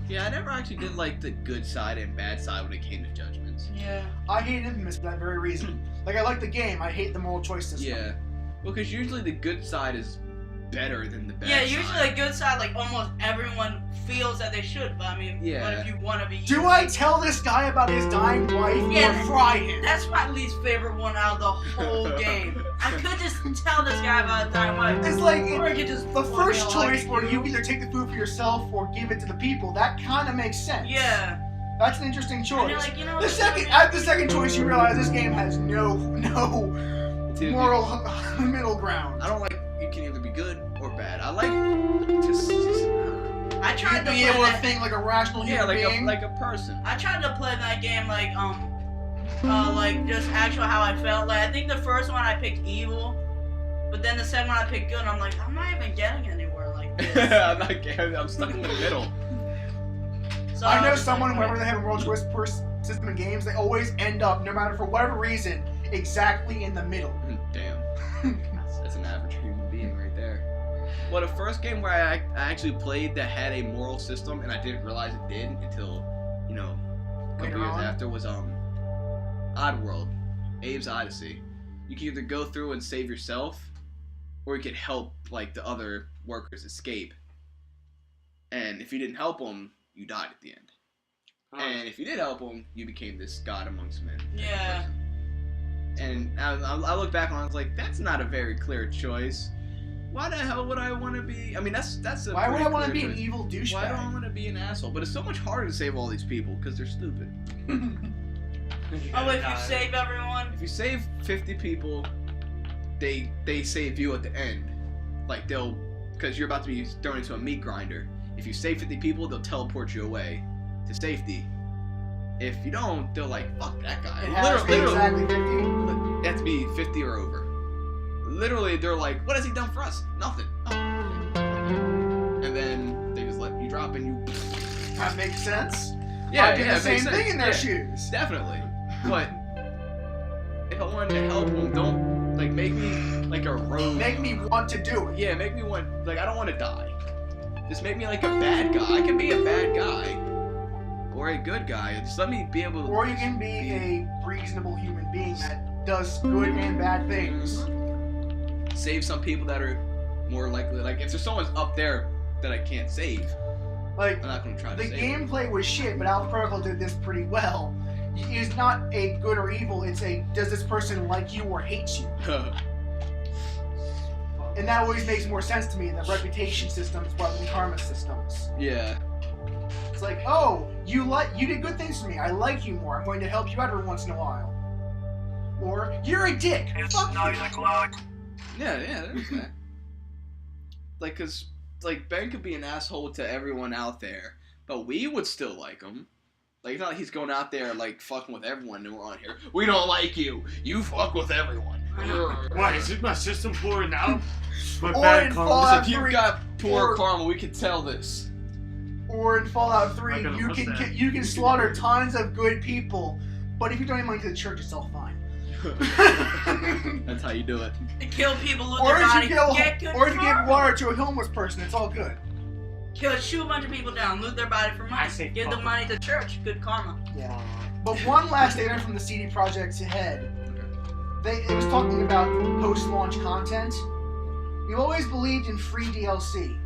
Yeah, I never actually did like the good side and bad side when it came to judgments. Yeah. I hate Infamous for that very reason. Like, I like the game, I hate the moral choice system. Yeah. Well, because usually the good side is better than the bad Yeah, side. usually the good side, like almost everyone feels that they should, but I mean, Yeah. but if you want to be. Do I tell this guy about his dying wife Yeah, or fry him? That's my least favorite one out of the whole game. I could just tell this guy about that one. It's like, Or I could just the first fucking choice like where you either take the food for yourself or give it to the people, that kind of makes sense. Yeah. That's an interesting And choice. you're like, you know, At the second choice, you realize this game has no It's either- moral middle ground. I don't like you can either be good or bad. I like just I tried to be play able to that. think like a rational yeah, human being. like a person. I tried to play that game like just actual how I felt. Like I think the first one I picked evil, but then the second one I picked good. And I'm like, I'm not even getting anywhere like this. I'm stuck in the middle. So I know was someone, like, whenever they have a moral choice system in games, they always end up, no matter for whatever reason, exactly in the middle. Damn. That's an average human being right there. Well, the first game where I actually played that had a moral system, and I didn't realize it did until, you know, a couple Later years on? after, was Oddworld, Abe's Odyssey. You can either go through and save yourself, or you could help like the other workers escape. And if you didn't help them, you died at the end. And if you did help them, you became this god amongst men. Yeah. And I look back on it, I was like, that's not a very clear choice. Why the hell would I want to be? I mean, that's a Why would pretty I want to clear be an choice. evil Why do I douchebag? want to be an asshole? But it's so much harder to save all these people because they're stupid. Oh, if you save everyone. If you save 50 people, they save you at the end. Like because you're about to be thrown into a meat grinder. If you save 50 people, they'll teleport you away to safety. If you don't, they'll like, fuck that guy. It has to be exactly 50. It has to be 50 or over. Literally, they're like, what has he done for us? Nothing. Oh, okay. And then they just let you drop and you That makes sense. Yeah, I did yeah, the it same makes thing sense. in their Yeah, shoes. Definitely. But if I wanted to help them, don't like make me like a rogue. Make me want to do it. Yeah, make me want like I don't want to die. Just make me like a bad guy. I can be a bad guy or a good guy. Just let me be able to. Or you can be a reasonable human being that does good and bad things. Save some people that are more likely. Like if there's someone up there that I can't save, Like, I'm not gonna try to the save gameplay was shit, but Alpha Protocol did this pretty well. It's not a good or evil, it's a does this person like you or hate you? them. And that always makes more sense to me than reputation systems rather than karma systems. Yeah. It's like, oh, you did good things for me, I like you more, I'm going to help you out every once in a while. Or, you're a dick, fuck you. Yeah, there's that. Like, cause like Ben could be an asshole to everyone out there, but we would still like him. Like, it's not like he's going out there like fucking with everyone and we're on here. We don't like you. You fuck with everyone. Why is it my system pouring out? My Or bad in karma. Fallout If you've 3 got poor or- karma, we can tell this. Or in Fallout 3, I'm gonna you miss can that. you can slaughter tons of good people, but if you donate money to the church, it's all fine. That's how you do it. Kill people, loot Or their if you body, give, get good or if you give karma. water to a homeless person, it's all good. Shoot a bunch of people down, loot their body for I money. say Give the fuck money to church, good karma. Yeah. But one last statement from the CD Projekt's head. It was talking about post-launch content. We've always believed in free DLC.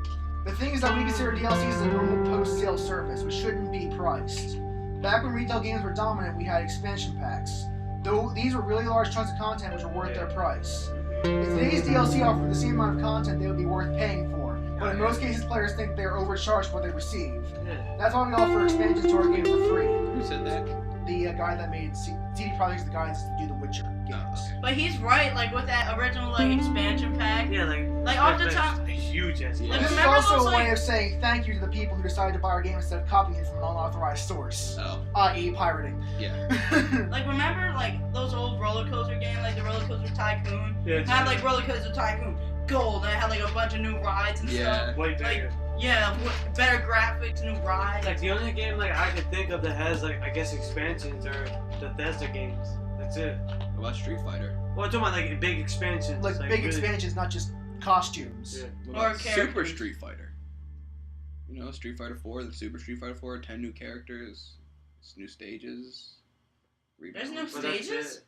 The thing is that we consider DLC as a normal post-sale service, which shouldn't be priced. Back when retail games were dominant, we had expansion packs. Though these were really large chunks of content which were worth their price. If today's DLC offered the same amount of content, they would be worth paying for. But in most cases, players think they're overcharged for what they receive. Yeah. That's why we offer expansions to our game for free. Who said that? The guy that made CD Projekt is the guy that do the Witcher games. okay. But he's right, like with that original like expansion pack. Yeah, like off the that's top- a huge ass. Yeah. Like, This is remember also those, a like- way of saying thank you to the people who decided to buy our game instead of copying it from an unauthorized source, Oh, i.e. pirating. yeah. Like remember like those old roller coaster games, like the roller coaster tycoon? Yeah, It had like roller coaster tycoon gold, and it had like a bunch of new rides and Yeah. stuff. White Like, Dagger. yeah, better graphics, new rides. Like the only game like I could think of that has like I guess expansions are Bethesda games. That's it. What about Street Fighter? Well, I'm talking about like big expansions. Like big really- expansions, not just costumes. Yeah. What Or about Super characters. Street Fighter? You know, Street Fighter 4, the Super Street Fighter 4, 10 new characters, new stages. There's no But that's stages? it.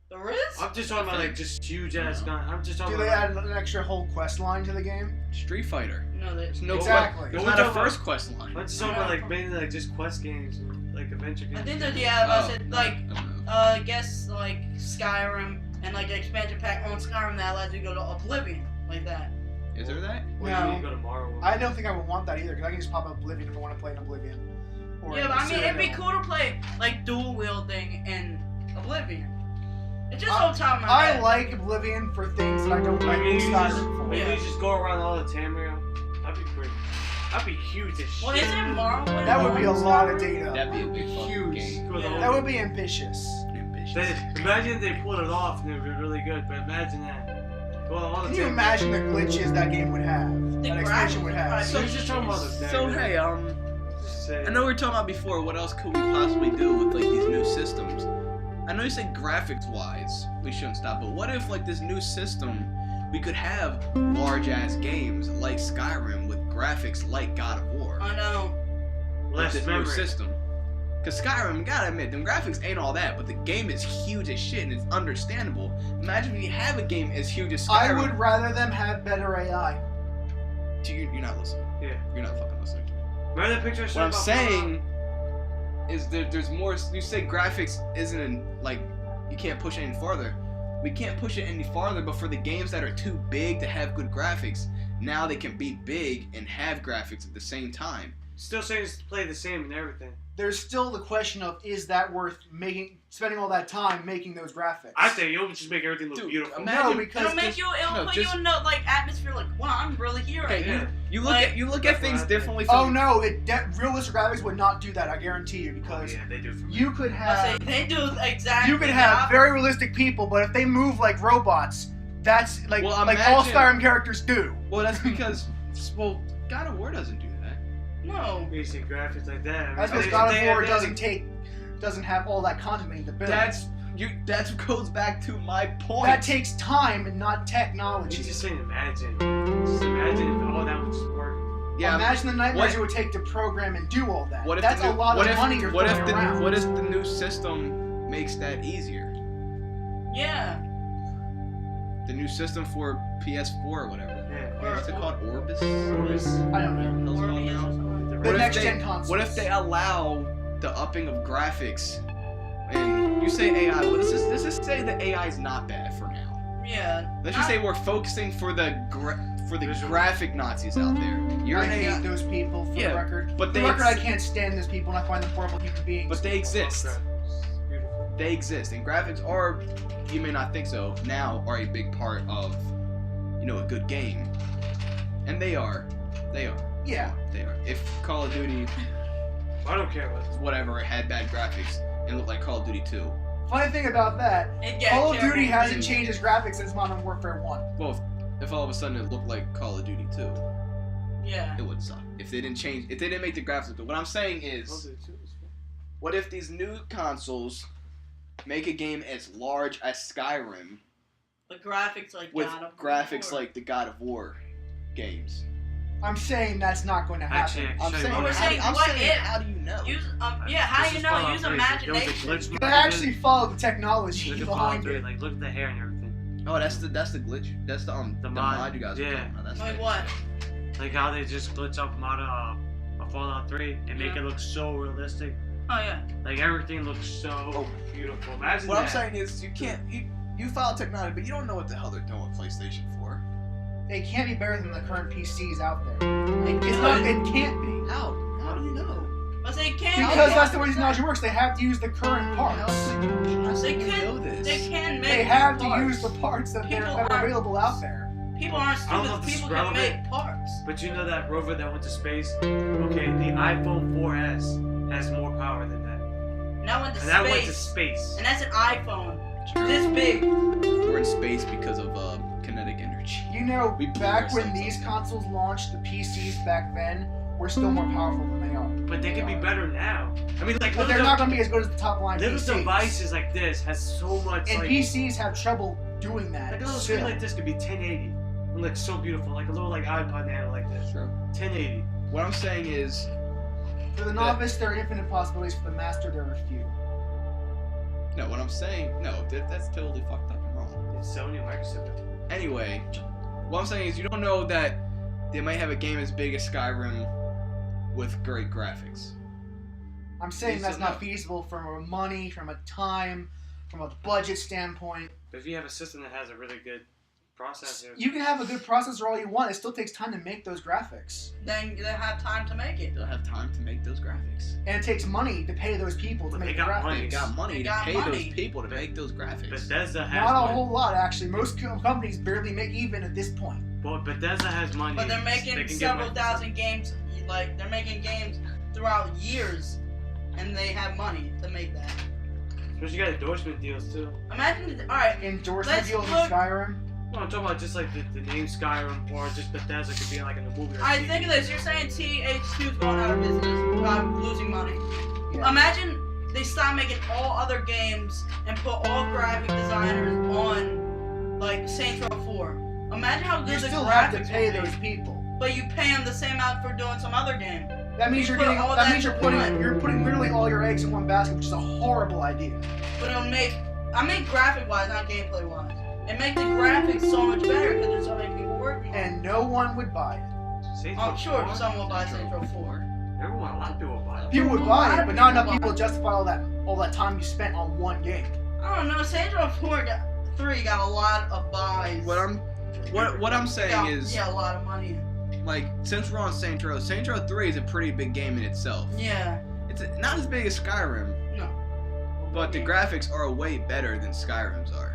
There is? I'm just talking about like just huge ass gun. I'm just talking Do they about. add an extra whole quest line to the game? Street Fighter. No, There's no Exactly. There's We're not a talking first quest line. I'm just talking about like mainly like just quest games and like adventure games. I think that I said like I don't know. I guess like Skyrim and like the expansion pack on Skyrim that allows you to go to Oblivion like that. Is there that? Or No. you need to go to Morrowind. I don't think I would want that either, because I can just pop Oblivion if I want to play an Oblivion. Or Yeah, but I mean it'd be Citadel. cool to play like dual wielding in Oblivion. It's just I- on top of my I head. like Oblivion for things that I don't like Maybe you Skyrim just, for. maybe Yeah. you just go around all the Tamriel. That'd be great. That'd be huge as shit. Well, isn't it Morrowind? That would be a lot of data. That'd be a big fucking Huge. game. Go the Yeah. whole- That would be ambitious. Ambitious. Imagine if they pulled it off and it would be really good, but imagine that. Well, all the Can you Tamriel- imagine the glitches that game would have? The That expansion graphics would would have. probably So you're just talking about the So Tamriel. hey, Just say- I know we were talking about before. What else could we possibly do with like these new systems? I know you say graphics-wise we shouldn't stop, but what if like this new system we could have large-ass games like Skyrim with graphics like God of War I know. with Less this new memory. system? Cause Skyrim, gotta admit, them graphics ain't all that, but the game is huge as shit and it's understandable. Imagine if you have a game as huge as I Skyrim. would rather them have better AI. You're not listening. Yeah. You're not fucking listening. Remember that picture I showed What I'm about saying is that there's more. You say graphics isn't like you can't push it any farther. We can't push it any farther, but for the games that are too big to have good graphics, now they can be big and have graphics at the same time. Still saying it's play the same and everything. There's still the question of, is that worth spending all that time making those graphics? I say you'll just make everything look Dude, beautiful. imagine- No, because It'll make you. It'll put you in the like atmosphere. Like, wow, I'm really here right Okay, now. you look Like- at you look That's at what things I think. differently. Oh From, no, realistic graphics would not do that. I guarantee you, Oh, because yeah, they do for me. you could I have say they do exactly. you could the have opposite. very realistic people, but if they move like robots, that's like Well, like all imagine- Skyrim characters do. Well, that's because God of War doesn't do that. No. basic graphics like that. That's because God of War doesn't have all that content they need to build. That goes back to my point. That takes time and not technology. He's just saying imagine. Just imagine if all that would just work. Yeah. Imagine the nightmares it would take to program and do all that. What if That's a lot of money you're throwing around. What if the new system makes that easier? Yeah. The new system for PS4 or whatever. Yeah. What's it called? Orbis? I don't know. The next gen consoles. What if they allow the upping of graphics? And you say AI. Well, let's just say that AI is not bad for now. Yeah. Let's just say we're focusing for the graphic Nazis out there. I hate those people, for the record. But I can't stand those people and I find them horrible human beings. But they exist. They exist. And graphics are, you may not think so, now are a big part of, a good game. And they are. Yeah. They are. If Call of Duty, I don't care whatever, it had bad graphics and looked like Call of Duty 2. Funny thing about that, Call of Duty hasn't changed its graphics since Modern Warfare 1. Well, if all of a sudden it looked like Call of Duty 2, yeah, it would suck. If they didn't make the graphics good. What I'm saying is, what if these new consoles make a game as large as Skyrim with graphics like with God of graphics War. like the God of War games? I'm saying that's not going to happen. I'm saying, how do you know? How do you know? Use imagination. They actually follow the technology behind it. Like, look at the hair and everything. Oh, that's the glitch. That's the mod you guys are talking about. That's like what? Like how they just glitch up a Fallout 3 and make it look so realistic. Oh yeah. Like everything looks so beautiful. Imagine what I'm saying is you follow technology, but you don't know what the hell they're doing with PlayStation 4. They can't be better than the current PCs out there. It can't be. How do you know? But they can't. Because that's the way technology works. They have to use the current parts. They can make. They have to parts. use the parts that are available out there. People aren't stupid. People can make parts. But you know that rover that went to space? Okay, the iPhone 4S has more power than that. And that went to and space. That went to space. And that's an iPhone. This big. We're in space because of kinetic energy. Back when these consoles launched, the PCs back then were still more powerful than they are. But they can be better now. I mean, but they're not going to be as good as the top line little PCs. Devices like this has so much. And PCs have trouble doing that. Like a little screen like this could be 1080. And look so beautiful, like a little iPod Nano like this. Sure. 1080. What I'm saying is, for the novice, there are infinite possibilities. For the master, there are few. No, what I'm saying, that's totally fucked up and wrong. It's Sony and Microsoft. Anyway, what I'm saying is you don't know that they might have a game as big as Skyrim with great graphics. I'm saying that's not feasible from a money, from a time, from a budget standpoint. But if you have a system that has a really good processor. You can have a good processor all you want. It still takes time to make those graphics. Then they have time to make it. They'll have time to make those graphics. And it takes money to pay those people to make the graphics. They got money to pay those people to make those graphics. Bethesda has not a whole lot, actually. Most companies barely make even at this point. Well, Bethesda has money. But they're making several thousand games. Like, they're making games throughout years. And they have money to make that. Especially you got endorsement deals, too. Imagine, alright. Endorsement deals in Skyrim? No, I'm talking about just like the name Skyrim or just Bethesda could be like in the movie. Alright, think of this. You're saying THQ's going out of business by losing money. Yeah. Imagine they stop making all other games and put all graphic designers on, like, Saints Row 4. Imagine how good the graphics still have to pay those people. But you pay them the same amount for doing some other game. That means you're putting literally all your eggs in one basket, which is a horrible idea. But it'll make, graphic wise, not gameplay wise. It makes the graphics so much better because there's so many people working on it. And no one would buy it. I'm sure someone will buy Saints Row 4. Everyone, a lot of people would buy it. People would buy it, but not enough people justify all that time you spent on one game. I don't know. Saints Row 3 got a lot of buys. What I'm saying is, a lot of money. Like, since we're on Saints Row 3 is a pretty big game in itself. Yeah. It's not as big as Skyrim. No. But the graphics are way better than Skyrim's are.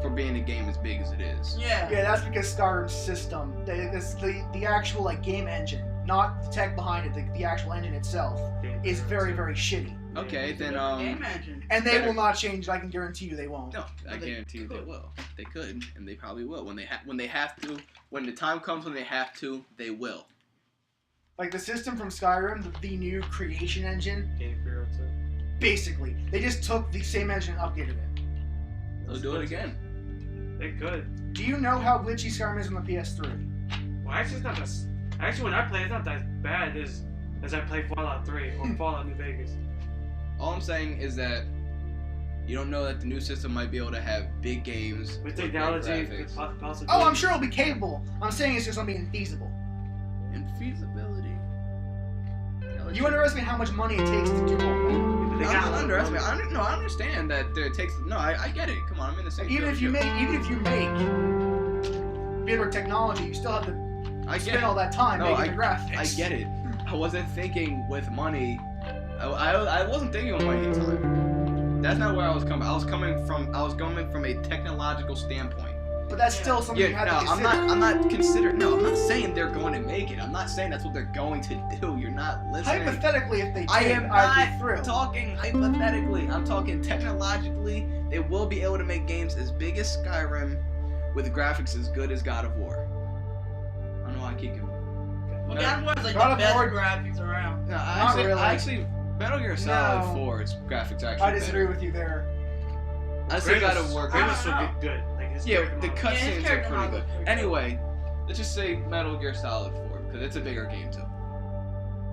For being a game as big as it is. Yeah. Yeah, that's because Skyrim's system, the actual game engine, not the tech behind it, the actual engine itself, is very, very shitty. Okay, then game engine. And they will not change. I can guarantee you they won't. No, I guarantee you they will. They could, and they probably will. When they have to, when the time comes when they have to, they will. Like the system from Skyrim, the new creation engine, Game Hero 2. basically, they just took the same engine and updated it. They'll do it again. They could. Do you know how glitchy Skyrim is on the PS3? Well, actually, it's not that. Actually, when I play, it's not that bad as I play Fallout 3 or Fallout New Vegas. All I'm saying is that you don't know that the new system might be able to have big games With great technology, graphics. possibly. Oh, I'm sure it'll be capable. I'm saying it's just gonna be infeasible. Infeasibility. You underestimate how much money it takes to do all that. But they I'm got not underestimating. I understand that it takes. No, I get it. Come on, I'm in the same. Even field if you as make better technology, you still have to I get spend it. all that time No, making the graphics. I get it. I wasn't thinking with money. I wasn't thinking with money at the time. That's not where I was coming. I was coming from a technological standpoint. But that's still something you Yeah, have no, to consider. I'm not considering. No, I'm not saying they're going to make it. I'm not saying that's what they're going to do. You're not listening. Hypothetically, if they did, I am I'd be not thrilled. talking hypothetically. I'm talking technologically. They will be able to make games as big as Skyrim with graphics as good as God of War. I don't know why I keep giving. Well, God of War is like God the of best War- graphics around. No, Not really. I actually, Metal Gear Solid No. 4, its graphics actually. I disagree better. with you there. I say God of War. Kratos I don't would be good. Like his Yeah, character the model. Yeah, his cutscenes are character pretty model good. is pretty good. Anyway, let's just say Metal Gear Solid 4 because it's a bigger game too.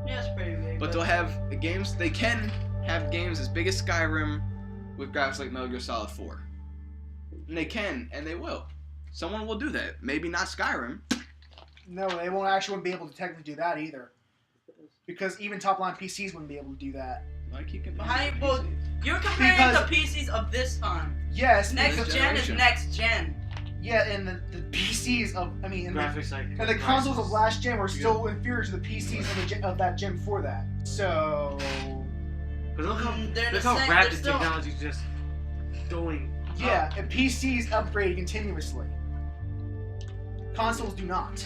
Yeah, it's pretty big. But they'll have games. They can have games as big as Skyrim with graphics like Metal Gear Solid 4. And they can, and they will. Someone will do that. Maybe not Skyrim. No, they won't actually be able to technically do that either. Because even top-line PCs wouldn't be able to do that. Like you can. Well, you're comparing Because- the PCs of this time. Yes, Next because, gen is generation. next gen. yeah, and the PCs of, I mean, and Graphics like. the consoles of last gen were still inferior to the PCs of that gen before that. So, But look how, They're look the how same- rapid they're still- technology's just going. yeah, and PCs upgrade continuously. Consoles do not.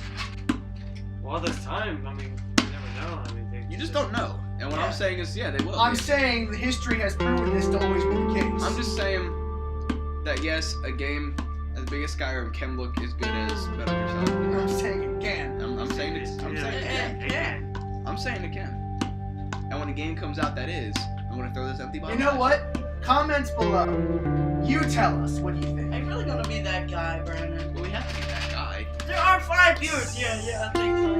Well, this time, I mean, you never know. I mean, You just don't know. And what Yeah. I'm saying is, yeah, they will. I'm Yeah. saying the history has proven this to always be the case. I'm just saying that yes, a game as big as Skyrim can look as good as Metal Gear Solid 4. I'm saying it can. I'm saying it. I'm saying it can. Yeah. I'm saying it can. And when a game comes out that is, I'm gonna throw this empty bottle. You know what? Comments below. You tell us what you think. Are you really gonna be that guy, Brandon? Well, we have to be that guy. There are 5 viewers. Yeah, I think so.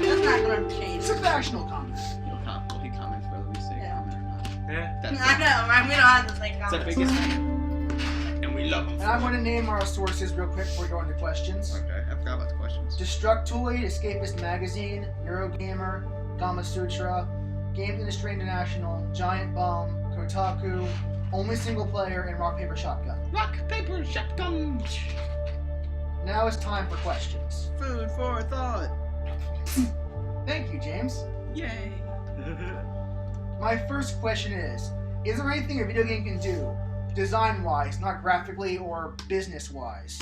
Yeah. That's not gonna change. It's a factional comment. Well, he comments whether we say Yeah. comment or not. Yeah. That's I know, man. We don't have the same It's the comments. biggest fan. And we love him. And I'm going to name our sources real quick before we go into questions. Okay, I forgot about the questions. Destructoid, Escapist Magazine, Eurogamer, Gama Sutra, Game Industry International, Giant Bomb, Kotaku, Only Single Player, and Rock Paper Shotgun. Rock, paper, shotgun. Now it's time for questions. Food for thought. Thank you, James. Yay. My first question is there anything a video game can do, design-wise, not graphically or business-wise,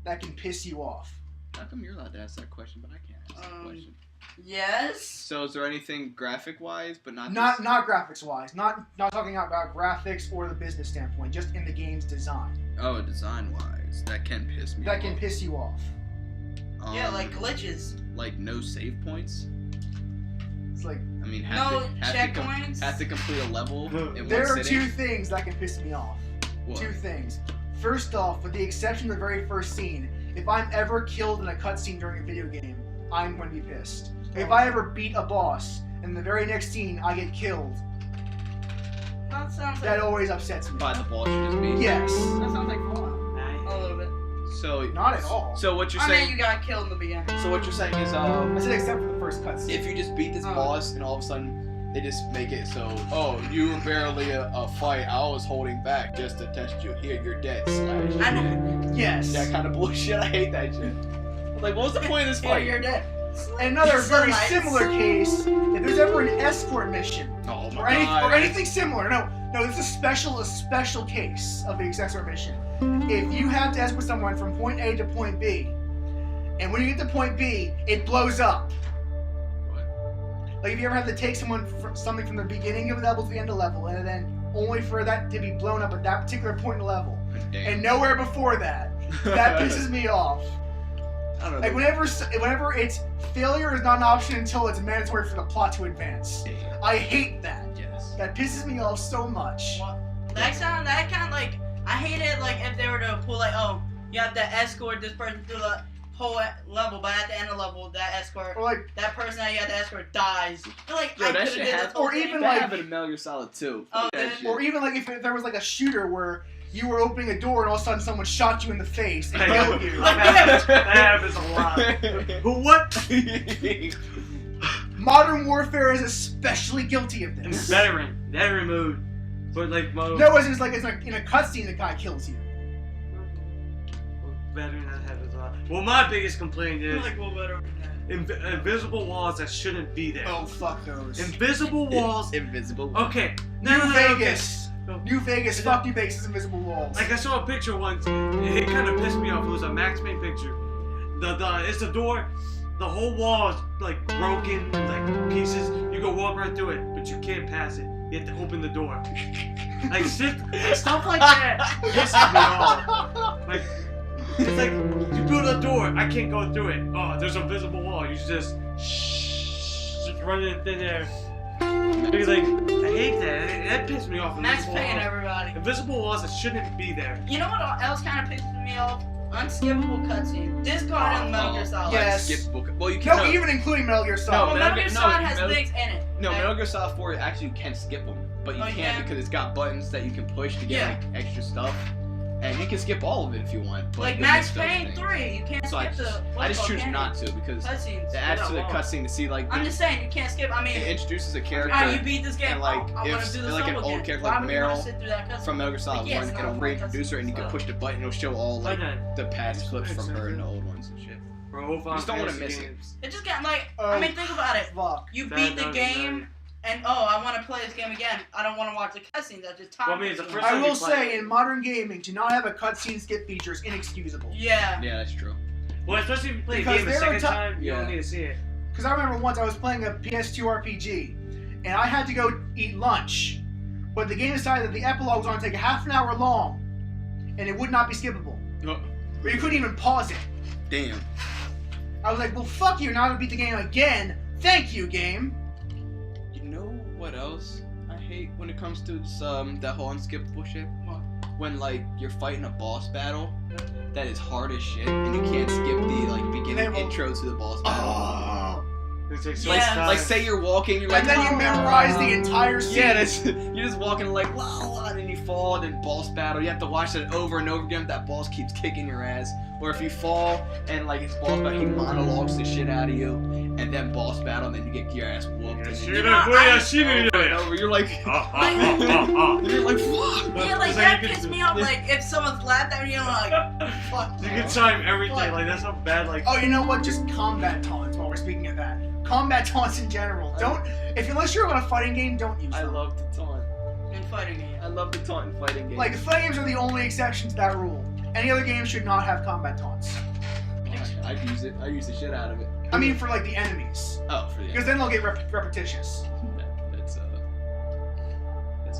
that can piss you off? How come you're allowed to ask that question, but I can't ask that question? Yes. So is there anything graphic-wise, but not Not graphics-wise. Not talking about graphics or the business standpoint, just in the game's design. Oh, design-wise, that can piss me off. That can piss you off. Yeah, like glitches. Like no save points. It's like, I mean, No have checkpoints. to complete a level in there one are sitting. two things that can piss me off. What? Two things. First off, with the exception of the very first scene, if I'm ever killed in a cutscene during a video game, I'm going to be pissed. If I ever beat a boss, and the very next scene I get killed, That sounds that like. always upsets me. By the boss you just beat. Yes. That sounds like Fallout. A little bit. So Not at all. So what you're I saying? mean, you got killed in the beginning. So what you're saying is, I said except for the first cutscene. if you just beat this Oh. boss and all of a sudden they just make it so, oh, you were barely a fight. I was holding back just to test you. Here, you're dead. Slash. I know. Yes. That kind of bullshit. I hate that shit. Like, what was the point of this Here, fight? you're dead. Another So very nice. similar case, if there's ever an escort mission, Oh my or, god. or anything similar, no, this is a special case of the escort mission. If you have to escort someone from point A to point B, and when you get to point B, it blows up. What? Like if you ever have to take something from the beginning of the level to the end of the level, and then only for that to be blown up at that particular point in the level, Damn. and nowhere before that, that pisses me off. I don't know. Like whenever it's failure is not an option until it's mandatory for the plot to advance. Yeah. I hate that. Yes. That pisses me off so much. Well, that kind of like, I hate it like if they were to pull like, oh, you have to escort this person through the whole level, but at the end of the level, that escort, Or like, that person that you had to escort dies. You're like, Yo, I that could have shit did happens. this whole Or thing. even That like- happened in Metal Gear Solid 2. Oh, That did- shit. or even like if there was like a shooter where you were opening a door and all of a sudden someone shot you in the face and killed you. That happens a lot. But what? Modern Warfare is especially guilty of In this. veteran mode. But like mode. No, it's like in a cutscene the guy kills you. Veteran, that happens a lot. Well, my biggest complaint is I'm like, well, better than that. invisible walls that shouldn't be there. Oh, fuck those. Invisible walls. Invisible. Okay. New okay. Vegas. No. New Vegas. Fuck New Vegas' invisible walls. Like I saw a picture once, it kind of pissed me off. It was a Max Payne picture. It's the door. The whole wall is like broken, like pieces. You can walk right through it, but you can't pass it. You have to open the door. Like stuff like that pisses me off. Like it's like you build a door, I can't go through it. Oh, there's a visible wall. You just run in thin air. Because like I hate that. That pissed me off. Max Invisible Payne, walls. everybody. Invisible walls that shouldn't be there. You know what else kind of pisses me off? Unskippable cutscene. Discarded in Metal Gear Solid. Yes. Well, you no, can. even including Metal Gear Well, Solid. Metal Gear no, Solid has Metal- things in it. No, And- Metal Gear Solid 4 actually you can skip them, but you Oh, you can't can? because it's got buttons that you can push to get Yeah. like extra stuff, and you can skip all of it if you want. But Like you Max miss those Payne things. 3, you can't So I skip just, the. I just choose can not to because it Cutscenes. adds to the Wow. cutscene to see like I'm just saying, you can't skip. I mean, it introduces a character alright, you beat this game. and, like, oh, I want if- to do the like an solo old again. character Why like would you wanna Meryl sit through that cutscene? from Metal Gear Solid Like, yes, 1 no, it'll I want reintroduce her and you can cutscenes. push the button. It'll show all like Like the past clips from her and the old ones and shit. Bro, You just don't want to miss it. games. It just got like. Oh, I mean, think about it. Fuck. You That beat the doesn't game, matter. and I want to play this game again. I don't want to watch the cutscenes. That's just time. Well, I mean, the consuming. first I time will you play say, it. in modern gaming, to not have a cutscene skip feature is inexcusable. Yeah. Yeah, that's true. Well, especially if you play Because a game a there are second ti- time, you don't Yeah. need to see it. Because I remember once I was playing a PS2 RPG, and I had to go eat lunch, but the game decided that the epilogue was going to take half an hour long, and it would not be skippable. Oh, Or you couldn't even pause it. damn. I was like, well, fuck you, now I have to beat the game again. Thank you, game. You know what else I hate when it comes to that whole unskippable shit? What? When like you're fighting a boss battle that is hard as shit and you can't skip the like beginning They will- intro to the boss battle. Oh. It takes so Yeah. much time. Like say you're walking, you're like And then you memorize the entire scene. yeah, that's, you're just walking like la la, and then you fall, and then boss battle. You have to watch that over and over again. That boss keeps kicking your ass. Or if you fall and like it's boss battle, he monologues the shit out of you, and then boss battle, and then you get your ass whooped. And then over and over, you're like, you're like fuck. Yeah, like It's that you can- pissed me off. Like if someone's laughed at me, I'm like, fuck. You can time everything. Like that's not bad. Like Oh, you know what? Just combat taunts while we're speaking of that. Combat taunts in general. Don't, unless you're on a fighting game, don't use I them. love the taunt. In fighting game. I love the taunt in fighting games. Like, fighting games are the only exception to that rule. Any other game should not have combat taunts. I'd use it. I use the shit out of it. I mean, for like the enemies. Oh, for the Because then they'll get repetitious. that's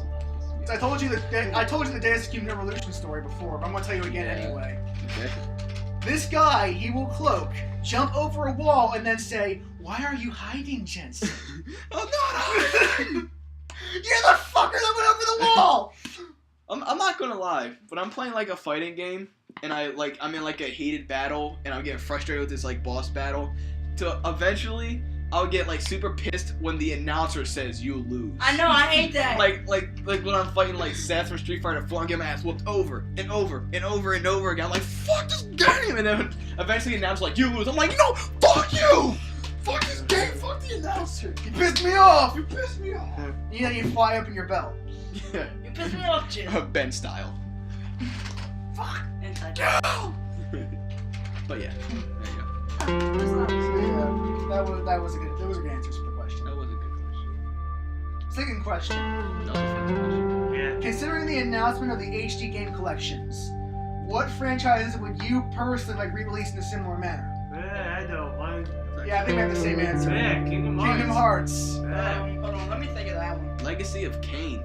So I told you the Deus Ex Human Revolution story before, but I'm gonna tell you again Yeah. anyway. okay. This guy, he will cloak, jump over a wall, and then say, "Why are you hiding, Jensen?" I'm not hiding. You're the fucker that went over the wall. I'm not gonna lie, but I'm playing like a fighting game, and I'm in like a heated battle, and I'm getting frustrated with this like boss battle. To eventually, I'll get like super pissed when the announcer says you lose. I know, I hate that. Like when I'm fighting like Seth from Street Fighter 4, I'm getting my ass whooped over and over and over and over again. I'm like, fuck this game! And then eventually the announcer's like, you lose. I'm like, no, fuck you! Fuck this game! Fuck the announcer! You pissed me off. You pissed me off. You know, you fly up in your belt. Yeah. You pissed me off, Jim. Ben style. Fuck. Inside. But yeah, there you go. That's not- Yeah, that was a good answer to the question. That was a good question. Second question. That was a fun question. yeah. Considering the announcement of the HD game collections, what franchises would you personally like re-release in a similar manner? Yeah, I know. One. Yeah, I think we have the same answer. Yeah, Kingdom Hearts. Kingdom Hearts. Yeah. Hold on, let me think of that one. Legacy of Kain.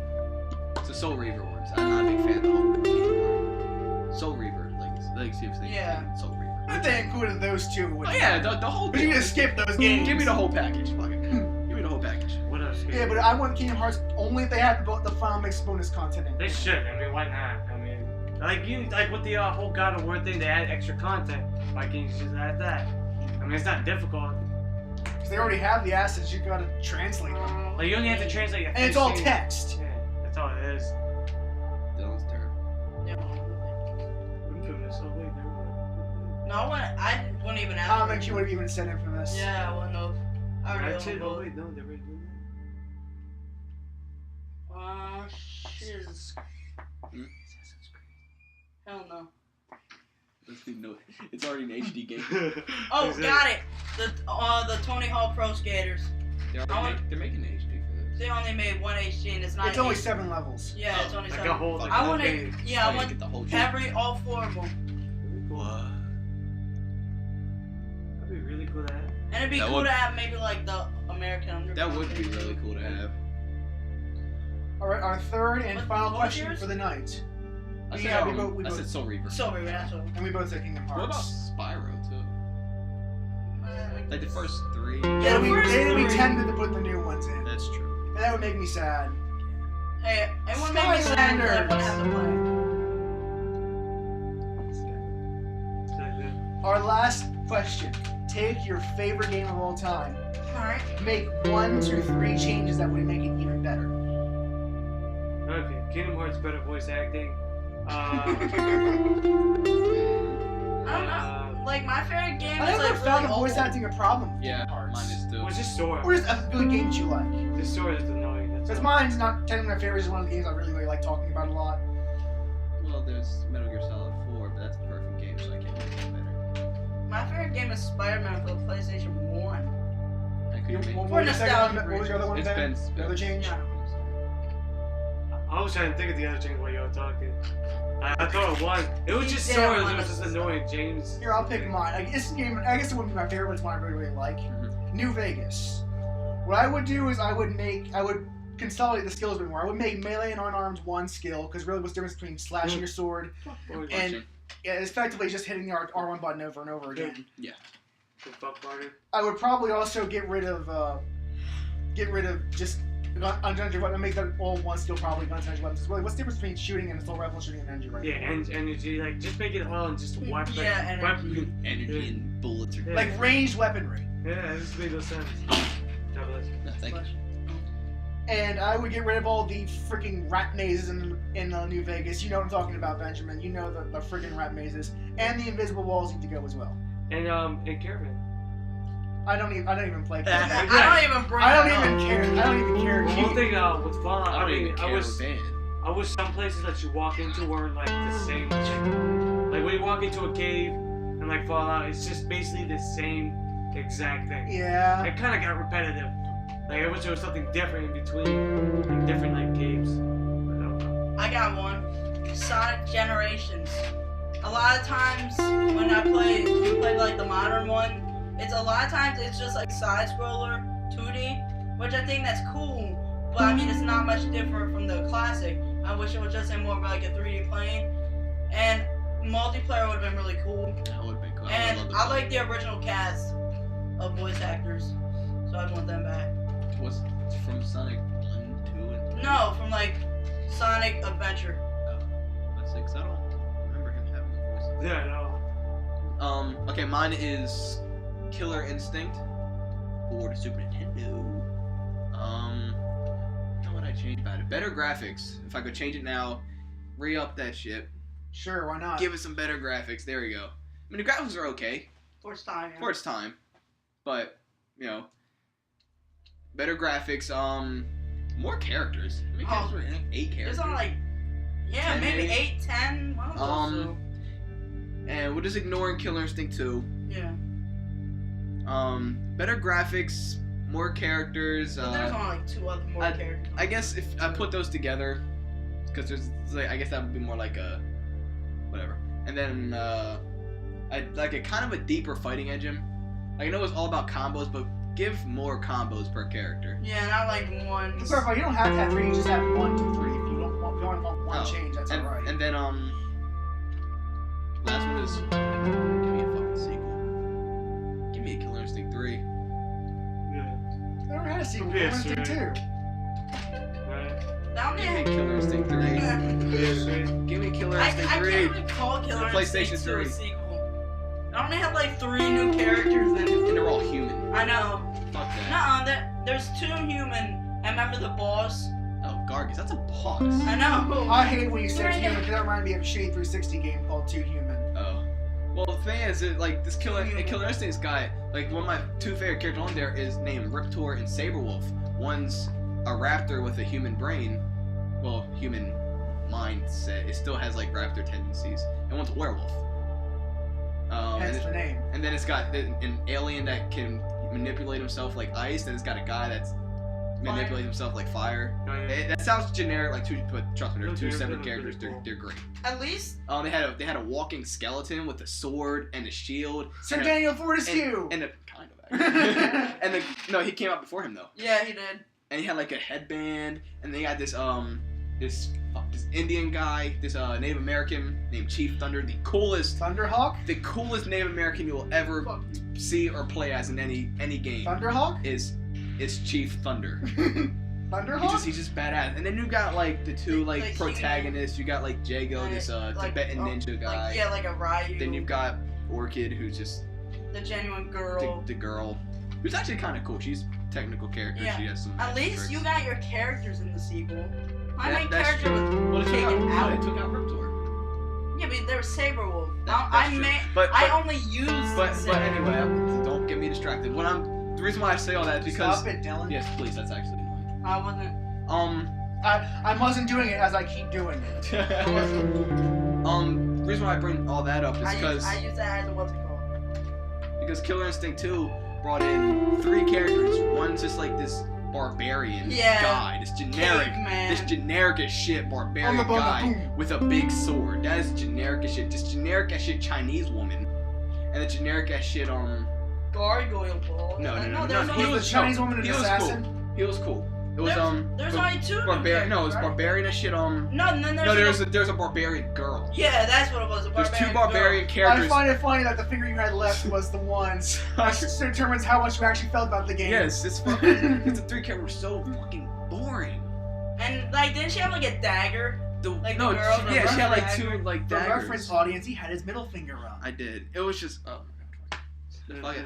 It's a Soul Reaver one. I'm not a big fan of the whole game. Soul Reaver, Legacy of Kain. Yeah. Soul Reaver. If they included those two, it would. Oh yeah, the whole But thing. you just skip those games. Give me the whole package. Fuck it. Give me the whole package. What else? Yeah, but I want Kingdom Hearts only if they had the Final Mix bonus content in. They should. I mean, why not? I mean, like with the whole God of War thing, they add extra content. Why can't you just add that? I mean, it's not difficult. Because they already have the assets, you gotta translate them. Like you only have to translate. And it's all text. Yeah, that's all it is. Dylan's turn. Yeah. No, I wouldn't even ask. I don't think she would have even said Infamous. Yeah, I wouldn't have. I already Actually, know. oh wait, no, they're right Shit. Hell no. It's already an HD game. Oh, Exactly. got it. The Tony Hawk Pro Skaters. They're making an HD for this. They only made one HD and it's not. It's only HD. 7 levels. Yeah, it's only Like 7. a whole. Like I a want to. game. Yeah, I Get want the whole game. all 4 of them. What? That'd be really cool to have. And it'd be That cool would- to have maybe like the American Underground. That would be really cool to have. Alright, our third and What- final what was question yours? for the night. I We said, have- we I both- said Soul Reaver. Silver, that's what. And we both said Kingdom What about Hearts. Spyro too? Like the first 3. Yeah, we, the first we 3. tended to put the new ones in. That's true. And that would make me sad. Hey, it would make me sad because I wouldn't have to play. Our last question. Take your favorite game of all time. Alright. Make 1 to 3 changes that would make it even better. Okay, Kingdom Hearts better voice acting. I don't know. Like, my favorite game I is never like found really the voice old. acting a problem with Yeah, Kingdom Hearts. mine is too. What's this Sora? Or just a good game that you like. This Sora is annoying. That's Because all. mine's not technically my favorite. It's one of the games I really like talking about a lot. Well, there's Metal Gear Solid 4, but that's a perfect game, so I can't make it better. My favorite game is Spider-Man for the PlayStation 1. I couldn't What make was the second one? nostalgia What was the other one? It's Ben? been The other change? Yeah. I was trying to think of the other things while you were talking. I thought of one. It was just Yeah, Sora. one It was just of- annoying. James. Here, I'll pick mine. I guess it wouldn't be my favorite, but it's one I really, really like. Mhm. New Vegas. What I would do is I would consolidate the skills a bit more. I would make melee and unarmed one skill, because really what's the difference between slashing your sword and Punching. yeah, it's effectively just hitting the R1 button over and over again. Fuck Barter. I would probably also get rid of just uncharged weapon, make that all one skill probably uncharged weapons. Really, what's the difference between shooting and assault rifle and shooting an energy rifle? Yeah, energy. Like, just make it all in just one. Like, Yeah, energy. weapon. Energy and bullets are. Yeah. Like ranged weaponry. Yeah, this made no sense. God bless. No, thank you. And I would get rid of all the freaking rat mazes in New Vegas. You know what I'm talking about, Benjamin. You know the freaking rat mazes. And the invisible walls need to go as well. And Caravan. I don't even play. I don't even bring I it don't up. even care. I don't even care. Well, one thing with Fallout, I don't even care. I wish some places that you walk into weren't like the same. Like when you walk into a cave and like Fallout, it's just basically the same exact thing. Yeah. It kind of got repetitive. Like I wish there was something different in between, like different like caves. But I don't know. I got one. Sonic Generations. A lot of times when I play like the modern one, it's a lot of times it's just like side scroller 2D, which I think that's cool. But I mean it's not much different from the classic. I wish it was just in more of like a 3D plane. And multiplayer would have been really cool. That would be cool. And I like the original cast of voice actors, so I'd want them back. What's from Sonic 1, 2, and 3? No, from like Sonic Adventure. That's 6. I don't remember him having a voice. Yeah, no. Okay, mine is Killer Instinct for the Super Nintendo. What would I change about it? Better graphics. If I could change it now, re-up that shit. Sure, why not? Give it some better graphics. There you go. I mean, the graphics are okay For its time. for its time, but you know, better graphics. More characters. I mean, Oh. were 8 characters. There's only like, yeah, 10 maybe maybe? 8, 10, one of those. So, And we're just ignoring Killer Instinct 2. yeah. Better graphics, more characters. But there's only like 2 other more characters. I guess if I put those together, because there's, like, I guess that would be more like a, whatever. And then, I'd like a kind of a deeper fighting engine. Like, I know it's all about combos, but give more combos per character. Yeah, not like one. To clarify, you don't have to have 3. You just have 1 to 3. If you don't want one change, that's And, alright. and then, last one is, give me a fucking a sequel. Killer Instinct 2. Right. Down Give me there. Killer Instinct 3. PS3. Give me Killer I Instinct can't 3. even call Killer PlayStation Instinct 2 a 3. sequel. I only have like 3 new characters in it. And they're all human. I know. Fuck that. Nuh-uh, there's 2 human. I remember the boss. Oh, Gargus, that's a boss. I know. I hate when you said human because that reminded me of a Shady 360 game called 2 Human. Oh. Well, the thing is, like, this Killer Instincts guy, like, one of my 2 favorite characters on there is named Riptor and Saberwolf. One's a raptor with a human brain. Well, human mindset. It still has, like, raptor tendencies. And one's a werewolf. Hence the name. And then it's got an alien that can manipulate himself like ice, and it's got a guy that's manipulates himself like fire. Oh, yeah. That sounds generic, like 2, but trust me, they're 2 separate characters. They're great. At least. They had a walking skeleton with a sword and a shield. Sir and Daniel Fortescue! And a kind of actually. No, he came out before him though. Yeah, he did. And he had like a headband, and they had this this Indian guy, this Native American named Chief Thunder, the coolest Thunderhawk? Native American you will ever see or play as in any game. Thunderhawk? Is Chief Thunder. Thunderhawk? He's just badass. And then you got like the 2 like the protagonists. You got like Jago, this Tibetan ninja guy. Like a Ryu. Then you've got Orchid, who's just the genuine girl. the girl, who's actually kind of cool. She's a technical character. Yeah. She has some. At least tricks. you got your characters in the sequel. My main That's character true. was Well, taken out. They took out Riptor. Yeah, but there was Saberwolf. That's true. But I only used. but Saberwolf. anyway, don't get me distracted. The reason why I say all that is because. Stop it, Dylan. Yes, please. That's actually annoying. I wasn't. I wasn't doing it as I keep doing it. The reason why I bring all that up is because I use that as a what's it called? because Killer Instinct 2 brought in 3 characters. One's just like this barbarian guy, this generic as shit barbarian guy with a big sword. That is generic as shit. This generic as shit Chinese woman, and the generic as shit Gargoyle Ball. No. He was a Chinese woman and assassin. Cool. He was cool. It was There's only 2. barbarian. No, it was right? barbarian as shit. No, and then there's a barbarian girl. Yeah, that's what it was. There's 2 barbarian characters. I find it funny that the finger you had left was the one that determines how much you actually felt about the game. Yes, it's fucking. It's the 3 characters so fucking boring. And like, didn't she have like a dagger? The girl, she had like 2 like For daggers. reference audience, he had his middle finger up. I did. It was just oh my god. Fuck it.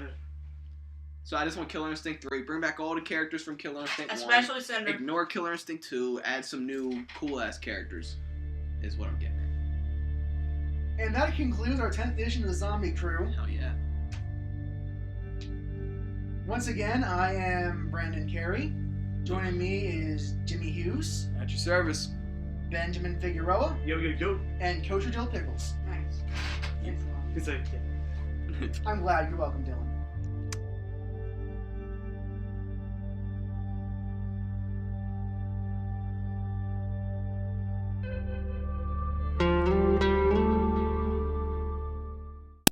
So I just want Killer Instinct 3. Bring back all the characters from Killer Instinct 1. Especially Cinder. Ignore Killer Instinct 2. Add some new cool ass characters. Is what I'm getting at. And that concludes our 10th edition of the Zombie Crew. Hell yeah. Once again, I am Brandon Carey. Joining me is Jimmy Hughes, At your service. Benjamin Figueroa, Yo. and Kosher Dill Pickles. Nice. It's like, I'm glad. You're welcome, Dylan.